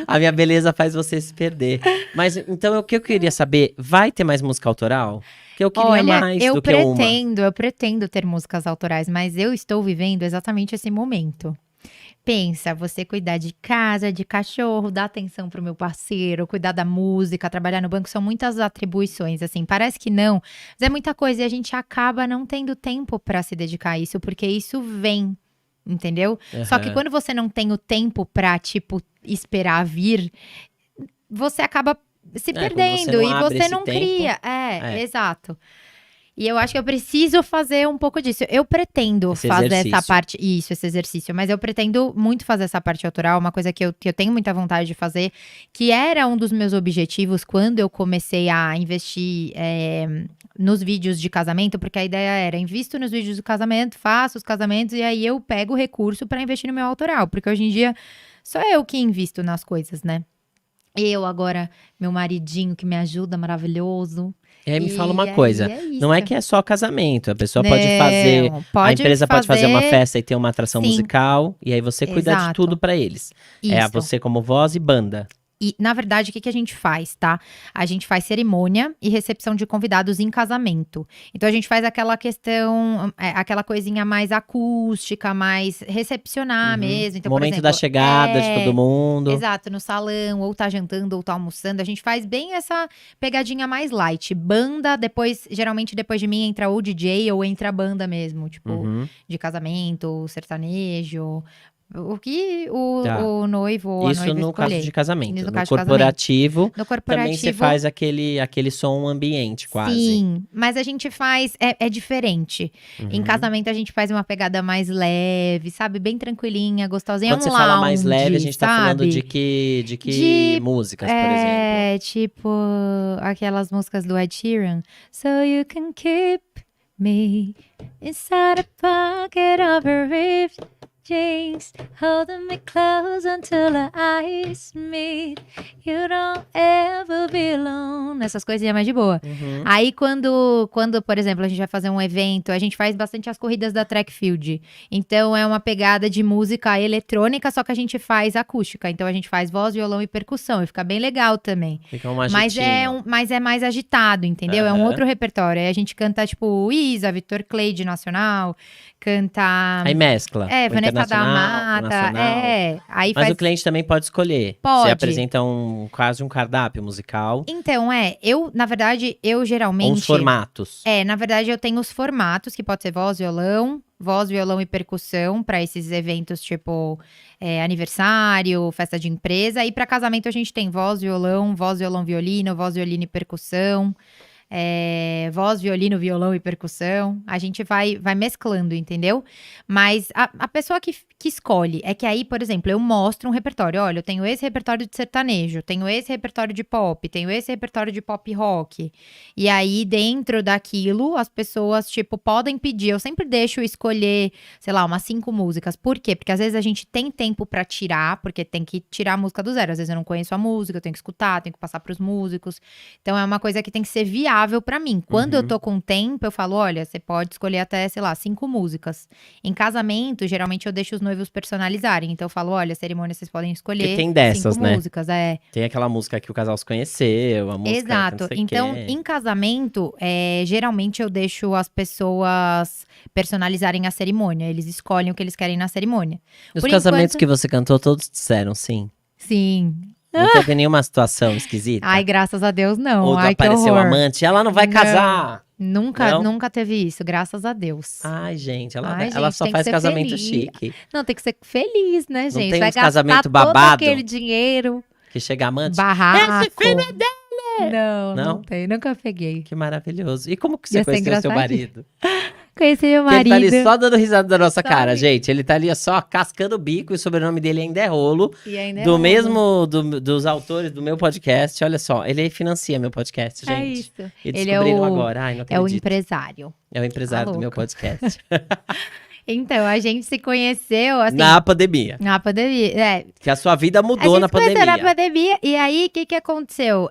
S1: A minha beleza faz você se perder. Mas, então, o que eu queria saber, vai ter mais música autoral? Que eu queria mais do que uma.
S2: Eu pretendo ter músicas autorais, mas eu estou vivendo exatamente esse momento. Pensa, você cuidar de casa, de cachorro, dar atenção pro meu parceiro, cuidar da música, trabalhar no banco, são muitas atribuições, assim, parece que não, mas é muita coisa e a gente acaba não tendo tempo pra se dedicar a isso, porque isso vem, entendeu? Só que quando você não tem o tempo pra, tipo, esperar vir, você acaba se perdendo e você não cria. Exato. E eu acho que eu preciso fazer um pouco disso. Eu pretendo fazer essa parte. Isso, esse exercício. Mas eu pretendo muito fazer essa parte autoral. Uma coisa que eu tenho muita vontade de fazer. Que era um dos meus objetivos quando eu comecei a investir nos vídeos de casamento. Porque a ideia era, invisto nos vídeos do casamento, faço os casamentos. E aí eu pego o recurso para investir no meu autoral. Porque hoje em dia, sou eu que invisto nas coisas, né? Eu agora, meu maridinho que me ajuda, maravilhoso.
S1: E aí me fala uma coisa, não é que é só casamento, a pessoa pode fazer, a empresa pode fazer uma festa e ter uma atração musical, e aí você cuida de tudo pra eles. É você como voz e banda.
S2: E, na verdade, o que a gente faz, tá? A gente faz cerimônia e recepção de convidados em casamento. Então, a gente faz aquela questão, aquela coisinha mais acústica, mais recepcionar mesmo. Então,
S1: momento da chegada de todo mundo.
S2: Exato, no salão, ou tá jantando, ou tá almoçando. A gente faz bem essa pegadinha mais light. Banda, geralmente depois de mim entra o DJ ou entra a banda mesmo. Tipo, de casamento, sertanejo. O que o noivo ou a noiva
S1: no
S2: escolher.
S1: Caso de casamento. No corporativo, também você faz aquele som ambiente, quase.
S2: Sim, mas a gente faz, é diferente. Em casamento a gente faz uma pegada mais leve, sabe? Bem tranquilinha, gostosinha.
S1: Quando você fala mais leve, a gente tá falando de que músicas, por exemplo?
S2: Tipo, aquelas músicas do Ed Sheeran. So you can keep me inside a pocket of a rift. Jeans, holding me close until our eyes meet. You don't ever be alone. Essas coisinhas mais de boa. Aí, quando, por exemplo, a gente vai fazer um evento, a gente faz bastante as corridas da track field. Então, é uma pegada de música eletrônica, só que a gente faz acústica. Então, a gente faz voz, violão e percussão. E fica bem legal também.
S1: Fica um agitinho.
S2: Mas é mais agitado, entendeu? É um outro repertório. Aí a gente canta, tipo, Isa, Vitor Clay de Nacional. Canta...
S1: Aí mescla.
S2: Vanessa da Mata. Aí
S1: mas o cliente também pode escolher.
S2: Pode.
S1: Você apresenta quase um cardápio musical.
S2: Então, na verdade, eu geralmente...
S1: Uns formatos.
S2: Na verdade, eu tenho os formatos, que pode ser voz, violão e percussão, para esses eventos tipo aniversário, festa de empresa. E para casamento a gente tem voz, violão, violino, voz, violino e percussão. Voz, violino, violão e percussão. A gente vai mesclando, entendeu? Mas a pessoa que escolhe é que aí, por exemplo, eu mostro um repertório. Olha, eu tenho esse repertório de sertanejo, tenho esse repertório de pop, tenho esse repertório de pop rock. E aí, dentro daquilo, as pessoas, tipo, podem pedir. Eu sempre deixo escolher, sei lá, umas 5 músicas. Por quê? Porque às vezes a gente tem tempo pra tirar, porque tem que tirar a música do zero. Às vezes eu não conheço a música, eu tenho que escutar, tenho que passar pros músicos. Então, é uma coisa que tem que ser viável viável pra mim. Quando eu tô com tempo, eu falo, olha, você pode escolher até, sei lá, 5 músicas. Em casamento, geralmente eu deixo os noivos personalizarem. Então eu falo, olha, cerimônia vocês podem escolher
S1: tem dessas,
S2: 5
S1: né?
S2: músicas.
S1: Tem aquela música que o casal se conheceu, a música que não
S2: Exato.
S1: sei
S2: Então,
S1: quê.
S2: em casamento, geralmente eu deixo as pessoas personalizarem a cerimônia. Eles escolhem o que eles querem na cerimônia.
S1: Os
S2: Por
S1: casamentos
S2: enquanto-
S1: que você cantou, todos disseram sim.
S2: Sim.
S1: Não teve nenhuma situação esquisita?
S2: Ai, graças a Deus, não.
S1: Ou
S2: Ai, que
S1: apareceu
S2: horror.
S1: amante, ela não vai
S2: Não.
S1: casar.
S2: Nunca,
S1: Não?
S2: nunca teve isso, graças a Deus.
S1: Ai, gente, ela
S2: Ai,
S1: ela
S2: gente,
S1: só
S2: tem que
S1: faz
S2: ser
S1: casamento
S2: feliz.
S1: chique.
S2: Não, tem que ser feliz, né, gente?
S1: tem
S2: Vai
S1: uns
S2: gastar
S1: casamento
S2: todo
S1: babado?
S2: aquele dinheiro,
S1: Que chega amante.
S2: barraco.
S1: Esse filho é dele!
S2: Não,
S1: Não?
S2: não tem, nunca peguei.
S1: Que maravilhoso. E como que você
S2: Ia ser
S1: conheceu seu
S2: engraçadinho.
S1: marido?
S2: Conheci meu
S1: Porque ele tá
S2: marido.
S1: ali só dando risada da nossa cara,
S2: Sabe?
S1: gente. Ele tá ali só cascando o bico e o sobrenome dele ainda é Rolo.
S2: E ainda é
S1: Do
S2: homem.
S1: mesmo, dos autores do meu podcast. Olha só, ele financia meu podcast, gente.
S2: É isso.
S1: E
S2: Ele
S1: descobriram agora. Ai, não
S2: é o
S1: acredito.
S2: empresário.
S1: É o empresário
S2: Tá
S1: do meu
S2: louca.
S1: podcast.
S2: Então, a gente se conheceu, assim,
S1: Na pandemia.
S2: na pandemia.
S1: Que a sua vida
S2: A
S1: mudou
S2: gente
S1: na
S2: se conheceu
S1: pandemia.
S2: na pandemia, e aí, o que aconteceu?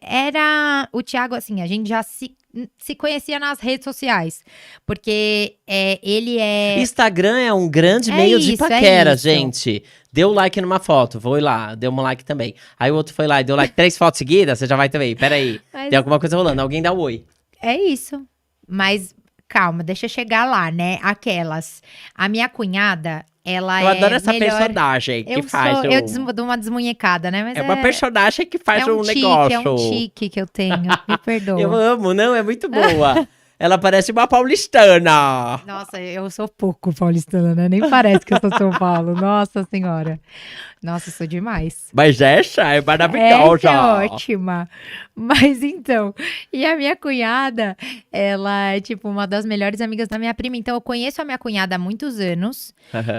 S2: Era o Thiago, assim, a gente já se conhecia nas redes sociais, porque ele é...
S1: Instagram é um grande
S2: É
S1: meio de
S2: isso, é
S1: paquera,
S2: isso.
S1: gente. Deu like numa foto, vou ir lá, deu um like também. Aí o outro foi lá e deu like 3 fotos seguidas, você já vai também. Peraí,
S2: Mas
S1: tem alguma coisa rolando, alguém dá um oi.
S2: é isso. Mas, calma, deixa eu chegar lá, né? Aquelas. A minha cunhada, ela
S1: Eu adoro essa
S2: melhor...
S1: personagem que
S2: Eu
S1: faz
S2: sou,
S1: o...
S2: eu dou uma desmunhecada, né? Mas
S1: É uma personagem que faz
S2: é um
S1: um
S2: tique,
S1: negócio.
S2: é um tique que eu tenho. Me perdoa.
S1: Eu amo, não, é muito boa. Ela parece uma paulistana.
S2: Nossa, eu sou pouco paulistana, né? Nem parece que eu sou São Paulo. Nossa Senhora. Nossa, eu sou demais.
S1: Mas essa é maravilhosa.
S2: Essa é ótima. Mas então, e a minha cunhada, ela é tipo uma das melhores amigas da minha prima. Então eu conheço a minha cunhada há muitos anos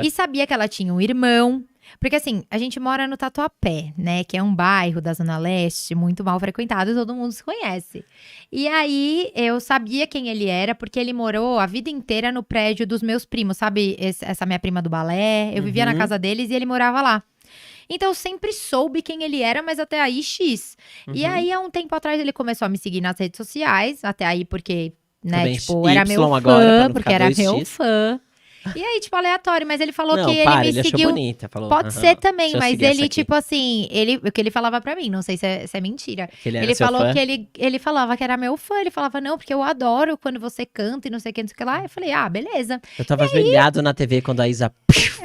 S2: e sabia que ela tinha um irmão. Porque assim, a gente mora no Tatuapé, né? Que é um bairro da Zona Leste, muito mal frequentado, todo mundo se conhece. E aí, eu sabia quem ele era, porque ele morou a vida inteira no prédio dos meus primos, sabe? Essa minha prima do balé, eu vivia na casa deles e ele morava lá. Então, eu sempre soube quem ele era, mas até aí, X. E aí, há um tempo atrás, ele começou a me seguir nas redes sociais, até aí porque, né,
S1: Também
S2: tipo, era meu
S1: Y agora, pra
S2: fã,
S1: não
S2: porque
S1: ficar
S2: era
S1: 2x.
S2: meu fã. E aí, tipo, aleatório, mas ele falou
S1: Não,
S2: que ele
S1: para,
S2: me
S1: ele achou
S2: seguiu.
S1: bonita. Falou,
S2: Pode
S1: aham,
S2: ser também,
S1: deixa eu
S2: mas
S1: seguir essa
S2: ele,
S1: aqui.
S2: tipo assim, o que ele falava pra mim, não sei se é mentira.
S1: Que ele era
S2: Ele
S1: seu
S2: falou
S1: fã?
S2: que ele falava que era meu fã, ele falava, não, porque eu adoro quando você canta e não sei o que, não sei o que lá. Eu falei, ah, beleza.
S1: Eu tava ajoelhado na TV quando a Isa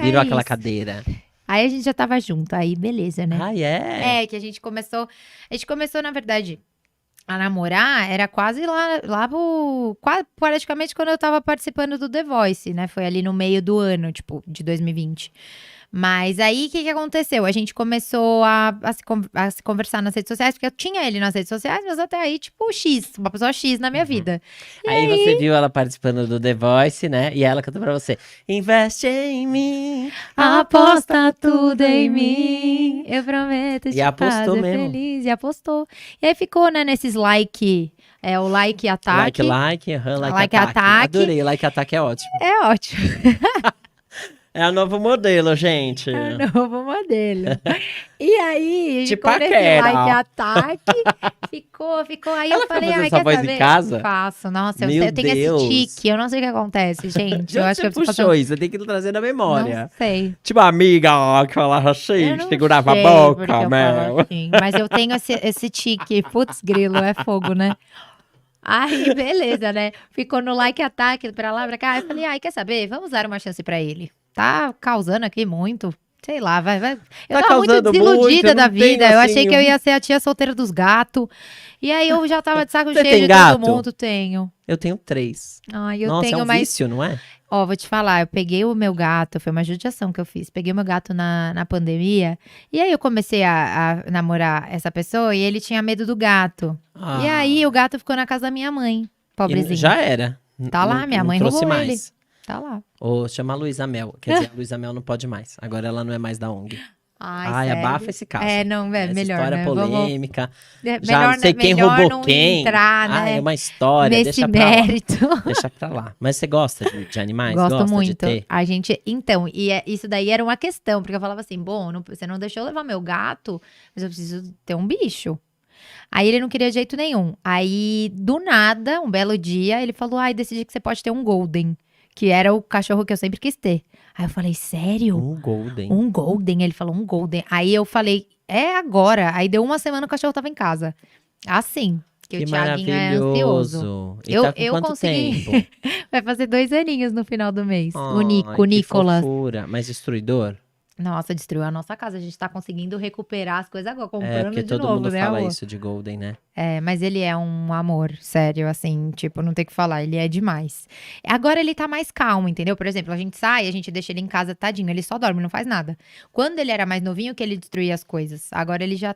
S1: virou aquela
S2: isso.
S1: cadeira.
S2: Aí a gente já tava junto, aí beleza, né?
S1: Ah, é?
S2: É, que a gente começou, na verdade, a namorar, era quase lá praticamente quando eu tava participando do The Voice, né? Foi ali no meio do ano, tipo, de 2020. Mas aí, o que aconteceu? A gente começou a se conversar nas redes sociais, porque eu tinha ele nas redes sociais, mas até aí, tipo, X, uma pessoa X na minha vida.
S1: Aí você viu ela participando do The Voice, né? E ela cantou pra você: investe em mim.
S2: Aposta tudo em mim, eu prometo te
S1: E apostou
S2: fazer
S1: mesmo.
S2: feliz. E apostou. E aí ficou, né, nesses like, o like ataque.
S1: Like,
S2: Like
S1: ataque.
S2: ataque.
S1: Adorei, like ataque é ótimo.
S2: É ótimo.
S1: É o novo modelo, gente.
S2: É o novo modelo. E aí,
S1: De
S2: ficou nesse
S1: paquera.
S2: like ataque, ficou. Aí
S1: Ela
S2: eu
S1: fica
S2: falei,
S1: fazendo
S2: ai,
S1: essa
S2: quer
S1: voz em
S2: saber?
S1: casa?
S2: Faço. Nossa,
S1: Meu
S2: eu tenho
S1: Deus.
S2: esse tique, eu não sei o que acontece, gente.
S1: De
S2: Eu
S1: onde
S2: acho que
S1: você
S2: eu preciso
S1: puxou isso? Você tem que trazer na memória.
S2: Não sei.
S1: Tipo, a amiga ó, que falava assim,
S2: Eu não
S1: segurava a
S2: sei
S1: boca,
S2: porque eu falo
S1: Mel.
S2: assim, mas eu tenho esse tique. Putz, grilo, é fogo, né? Aí, beleza, né? Ficou no like ataque pra lá, pra cá. Eu falei, ai, quer saber? Vamos dar uma chance pra ele. Tá causando aqui muito. Sei lá, vai. Eu
S1: Tá
S2: tava muito
S1: causando
S2: desiludida
S1: muito,
S2: da
S1: não tem,
S2: vida. Eu
S1: assim,
S2: achei que eu ia ser a tia solteira dos gatos. E aí eu já tava de saco
S1: Você
S2: cheio
S1: tem
S2: de
S1: gato?
S2: todo mundo. Tenho.
S1: Eu tenho 3.
S2: Ai, eu
S1: Nossa,
S2: tenho,
S1: é um
S2: mas.
S1: vício, não é?
S2: Ó, vou te falar, eu peguei o meu gato, foi uma judiação que eu fiz. Peguei o meu gato na pandemia. E aí eu comecei a namorar essa pessoa e ele tinha medo do gato.
S1: Ah,
S2: E aí o gato ficou na casa da minha mãe, pobrezinho.
S1: e já era.
S2: Tá lá,
S1: Não-
S2: minha
S1: não
S2: mãe
S1: trouxe
S2: roubou
S1: mais.
S2: Tá lá.
S1: Ou chama a Luísa Mel. Quer dizer, a Luísa Mel não pode mais. Agora ela não é mais da ONG.
S2: Ai, sério?
S1: abafa esse caso.
S2: É, não, é
S1: Essa
S2: melhor,
S1: história
S2: né?
S1: polêmica.
S2: É,
S1: Já
S2: melhor,
S1: não sei quem
S2: melhor
S1: roubou
S2: não
S1: quem.
S2: entrar,
S1: Ah,
S2: né?
S1: é uma história.
S2: Nesse
S1: Deixa pra lá.
S2: mérito.
S1: Deixa pra lá. Mas você gosta de animais?
S2: Gosto
S1: Gosta
S2: muito.
S1: de ter?
S2: A gente, então, isso daí era uma questão, porque eu falava assim, bom, você não deixou eu levar meu gato, mas eu preciso ter um bicho. Aí ele não queria de jeito nenhum. Aí, do nada, um belo dia, ele falou, ai, decidi que você pode ter um Golden. Que era o cachorro que eu sempre quis ter. Aí eu falei, sério?
S1: Um Golden.
S2: Um Golden? Ele falou, um Golden. Aí eu falei, é agora. Aí deu uma semana o cachorro tava em casa. Assim, que o
S1: Que
S2: Thiaguinho é ansioso.
S1: maravilhoso. E
S2: Eu-
S1: tá com
S2: eu
S1: quanto
S2: consegui.
S1: tempo?
S2: Vai fazer 2 aninhos no final do mês. O
S1: Ai,
S2: Nico, o
S1: que
S2: Nicolas.
S1: fofura. Mas destruidor?
S2: Nossa, destruiu a nossa casa. A gente tá conseguindo recuperar as coisas agora,
S1: É,
S2: comprando
S1: porque
S2: de
S1: todo
S2: novo,
S1: mundo
S2: né,
S1: fala
S2: amor?
S1: isso de Golden, né?
S2: É, mas ele é um amor, sério, assim, tipo, não tem o que falar, ele é demais. Agora ele tá mais calmo, entendeu? Por exemplo, a gente sai, a gente deixa ele em casa, tadinho, ele só dorme, não faz nada. Quando ele era mais novinho, que ele destruía as coisas. Agora ele já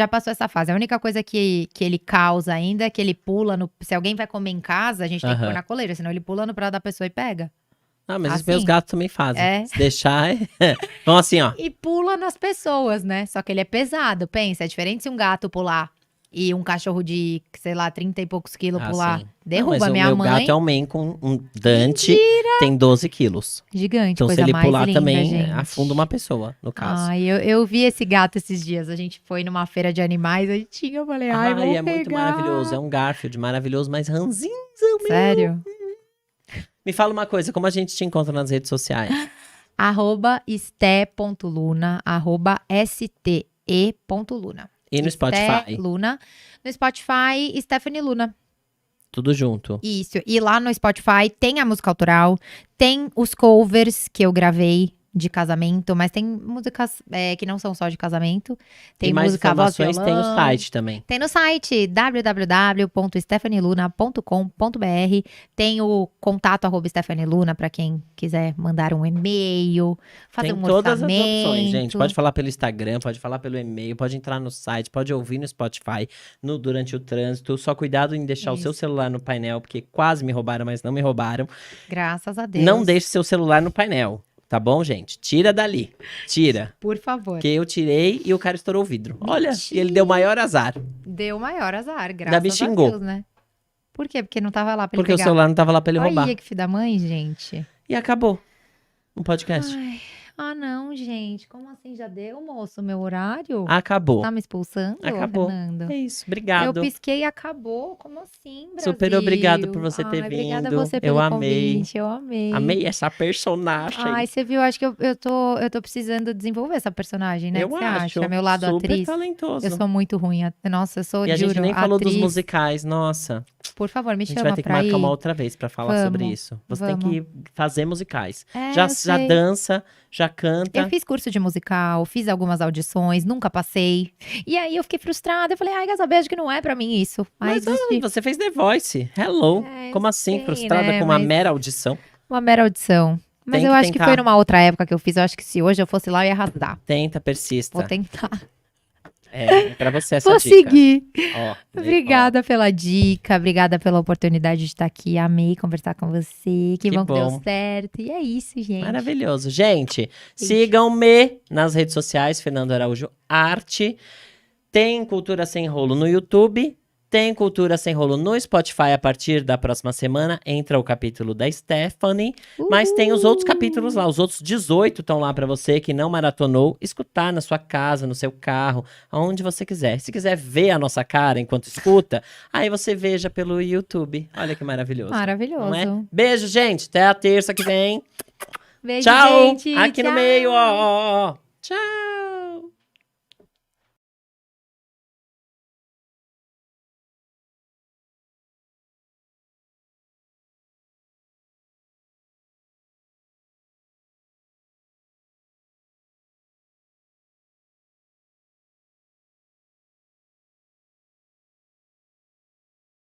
S2: passou essa fase. A única coisa que ele causa ainda é que ele pula no. Se alguém vai comer em casa, a gente tem que pôr
S1: Aham.
S2: na coleira, senão ele pula no prato da pessoa e pega.
S1: Ah, mas os
S2: Assim?
S1: meus gatos também fazem.
S2: É.
S1: Se deixar, é... Então assim, ó.
S2: E pula nas pessoas, né? Só que ele é pesado, pensa. É diferente se um gato pular e um cachorro de, sei lá, 30 e poucos quilos
S1: Ah,
S2: pular.
S1: sim. Não,
S2: Derruba.
S1: mas
S2: Minha
S1: o meu
S2: mãe,
S1: gato é um Maine com um Dante, tem 12 quilos.
S2: gigante,
S1: Então se
S2: coisa
S1: ele
S2: mais
S1: pular
S2: linda,
S1: também,
S2: gente.
S1: afunda uma pessoa, no caso.
S2: Ai, eu vi esse gato esses dias. A gente foi numa feira de animais, aí tinha, eu falei, ai, vou
S1: é muito
S2: pegar.
S1: maravilhoso. É um Garfield maravilhoso, mas ranzinho.
S2: Sério?
S1: Me fala uma coisa, como a gente te encontra nas redes sociais?
S2: @ste.luna, @ste.luna.
S1: E no Spotify?
S2: Luna. No Spotify, Stephanie Luna.
S1: Tudo junto.
S2: Isso. E lá no Spotify tem a música autoral, tem os covers que eu gravei de casamento, mas tem músicas que não são só de casamento. Tem
S1: e mais
S2: música voz
S1: informações tem o
S2: violão.
S1: site também.
S2: Tem no site www.stephanieluna.com.br. Tem o contato @stephanieluna para quem quiser mandar um e-mail, fazer
S1: Tem
S2: um
S1: todas
S2: orçamento.
S1: as opções, gente. Pode falar pelo Instagram, pode falar pelo e-mail, pode entrar no site, pode ouvir no Spotify, durante o trânsito. Só cuidado em deixar o seu
S2: Isso.
S1: celular no painel, porque quase me roubaram, mas não me roubaram.
S2: Graças a Deus.
S1: Não deixe seu celular no painel, tá bom, gente? Tira dali. Tira.
S2: Por favor.
S1: Porque eu tirei e o cara estourou o vidro. Olha, e ele deu maior azar.
S2: Deu maior azar, graças
S1: me
S2: a
S1: xingou.
S2: Deus, né? Por quê? Porque não tava lá pra
S1: Porque
S2: ele
S1: o
S2: pegar.
S1: celular não tava lá pra ele roubar.
S2: Olha que filho da mãe, gente.
S1: E acabou o podcast.
S2: Ah, não, gente. Como assim? Já deu, moço, meu horário?
S1: Acabou.
S2: Tá me expulsando,
S1: Acabou.
S2: Fernando?
S1: É isso. Obrigado.
S2: Eu pisquei e acabou. Como assim, Brasil?
S1: Super obrigado por você ter
S2: Obrigada a
S1: vindo.
S2: você
S1: Eu
S2: pelo
S1: amei.
S2: convite. Eu amei.
S1: Amei essa personagem.
S2: Ai, você viu? Acho que eu tô precisando desenvolver essa personagem, né?
S1: Eu
S2: O que você
S1: acho.
S2: acha? Meu lado
S1: super
S2: atriz.
S1: talentoso.
S2: Eu sou muito ruim. Nossa, eu sou,
S1: E a gente
S2: juro,
S1: nem falou dos
S2: atriz.
S1: musicais. Nossa,
S2: Por favor, me
S1: a gente
S2: chama
S1: vai ter que
S2: pra
S1: marcar
S2: ir.
S1: uma outra vez pra falar
S2: Vamos,
S1: sobre isso. Você
S2: vamos.
S1: tem que fazer musicais.
S2: É,
S1: Já
S2: eu sei.
S1: dança, já canta.
S2: Eu fiz curso de musical, fiz algumas audições, nunca passei. E aí eu fiquei frustrada. Eu falei, ai, quer saber? Acho que não é pra mim isso. Aí
S1: Mas
S2: desisti.
S1: você fez The Voice. Hello.
S2: É,
S1: Como
S2: eu
S1: assim?
S2: sei,
S1: Frustrada
S2: né,
S1: com uma
S2: mas-
S1: mera audição?
S2: Uma mera audição. Mas
S1: Tem
S2: eu
S1: que
S2: acho que
S1: tentar.
S2: foi numa outra época que eu fiz. Eu acho que se hoje eu fosse lá, eu ia arrasar.
S1: Tenta, persista.
S2: Vou tentar.
S1: É pra você essa
S2: Vou
S1: dica.
S2: seguir.
S1: Ó,
S2: Obrigada pela dica, obrigada pela oportunidade de estar aqui. Amei conversar com você. Que bom que deu
S1: bom.
S2: certo. E é isso, gente.
S1: Maravilhoso. Gente, sigam-me nas redes sociais, Fernando Araújo Arte. Tem Cultura Sem Rolo no YouTube. Tem Cultura Sem Rolo no Spotify a partir da próxima semana. Entra o capítulo da Stephanie. Mas tem os outros capítulos lá. Os outros 18 estão lá pra você que não maratonou. Escutar na sua casa, no seu carro, aonde você quiser. Se quiser ver a nossa cara enquanto escuta, aí você veja pelo YouTube. Olha que maravilhoso.
S2: Maravilhoso.
S1: Não é? Beijo, gente. Até a terça que vem.
S2: Beijo,
S1: Tchau.
S2: gente.
S1: Aqui no
S2: Tchau.
S1: meio, ó. Tchau.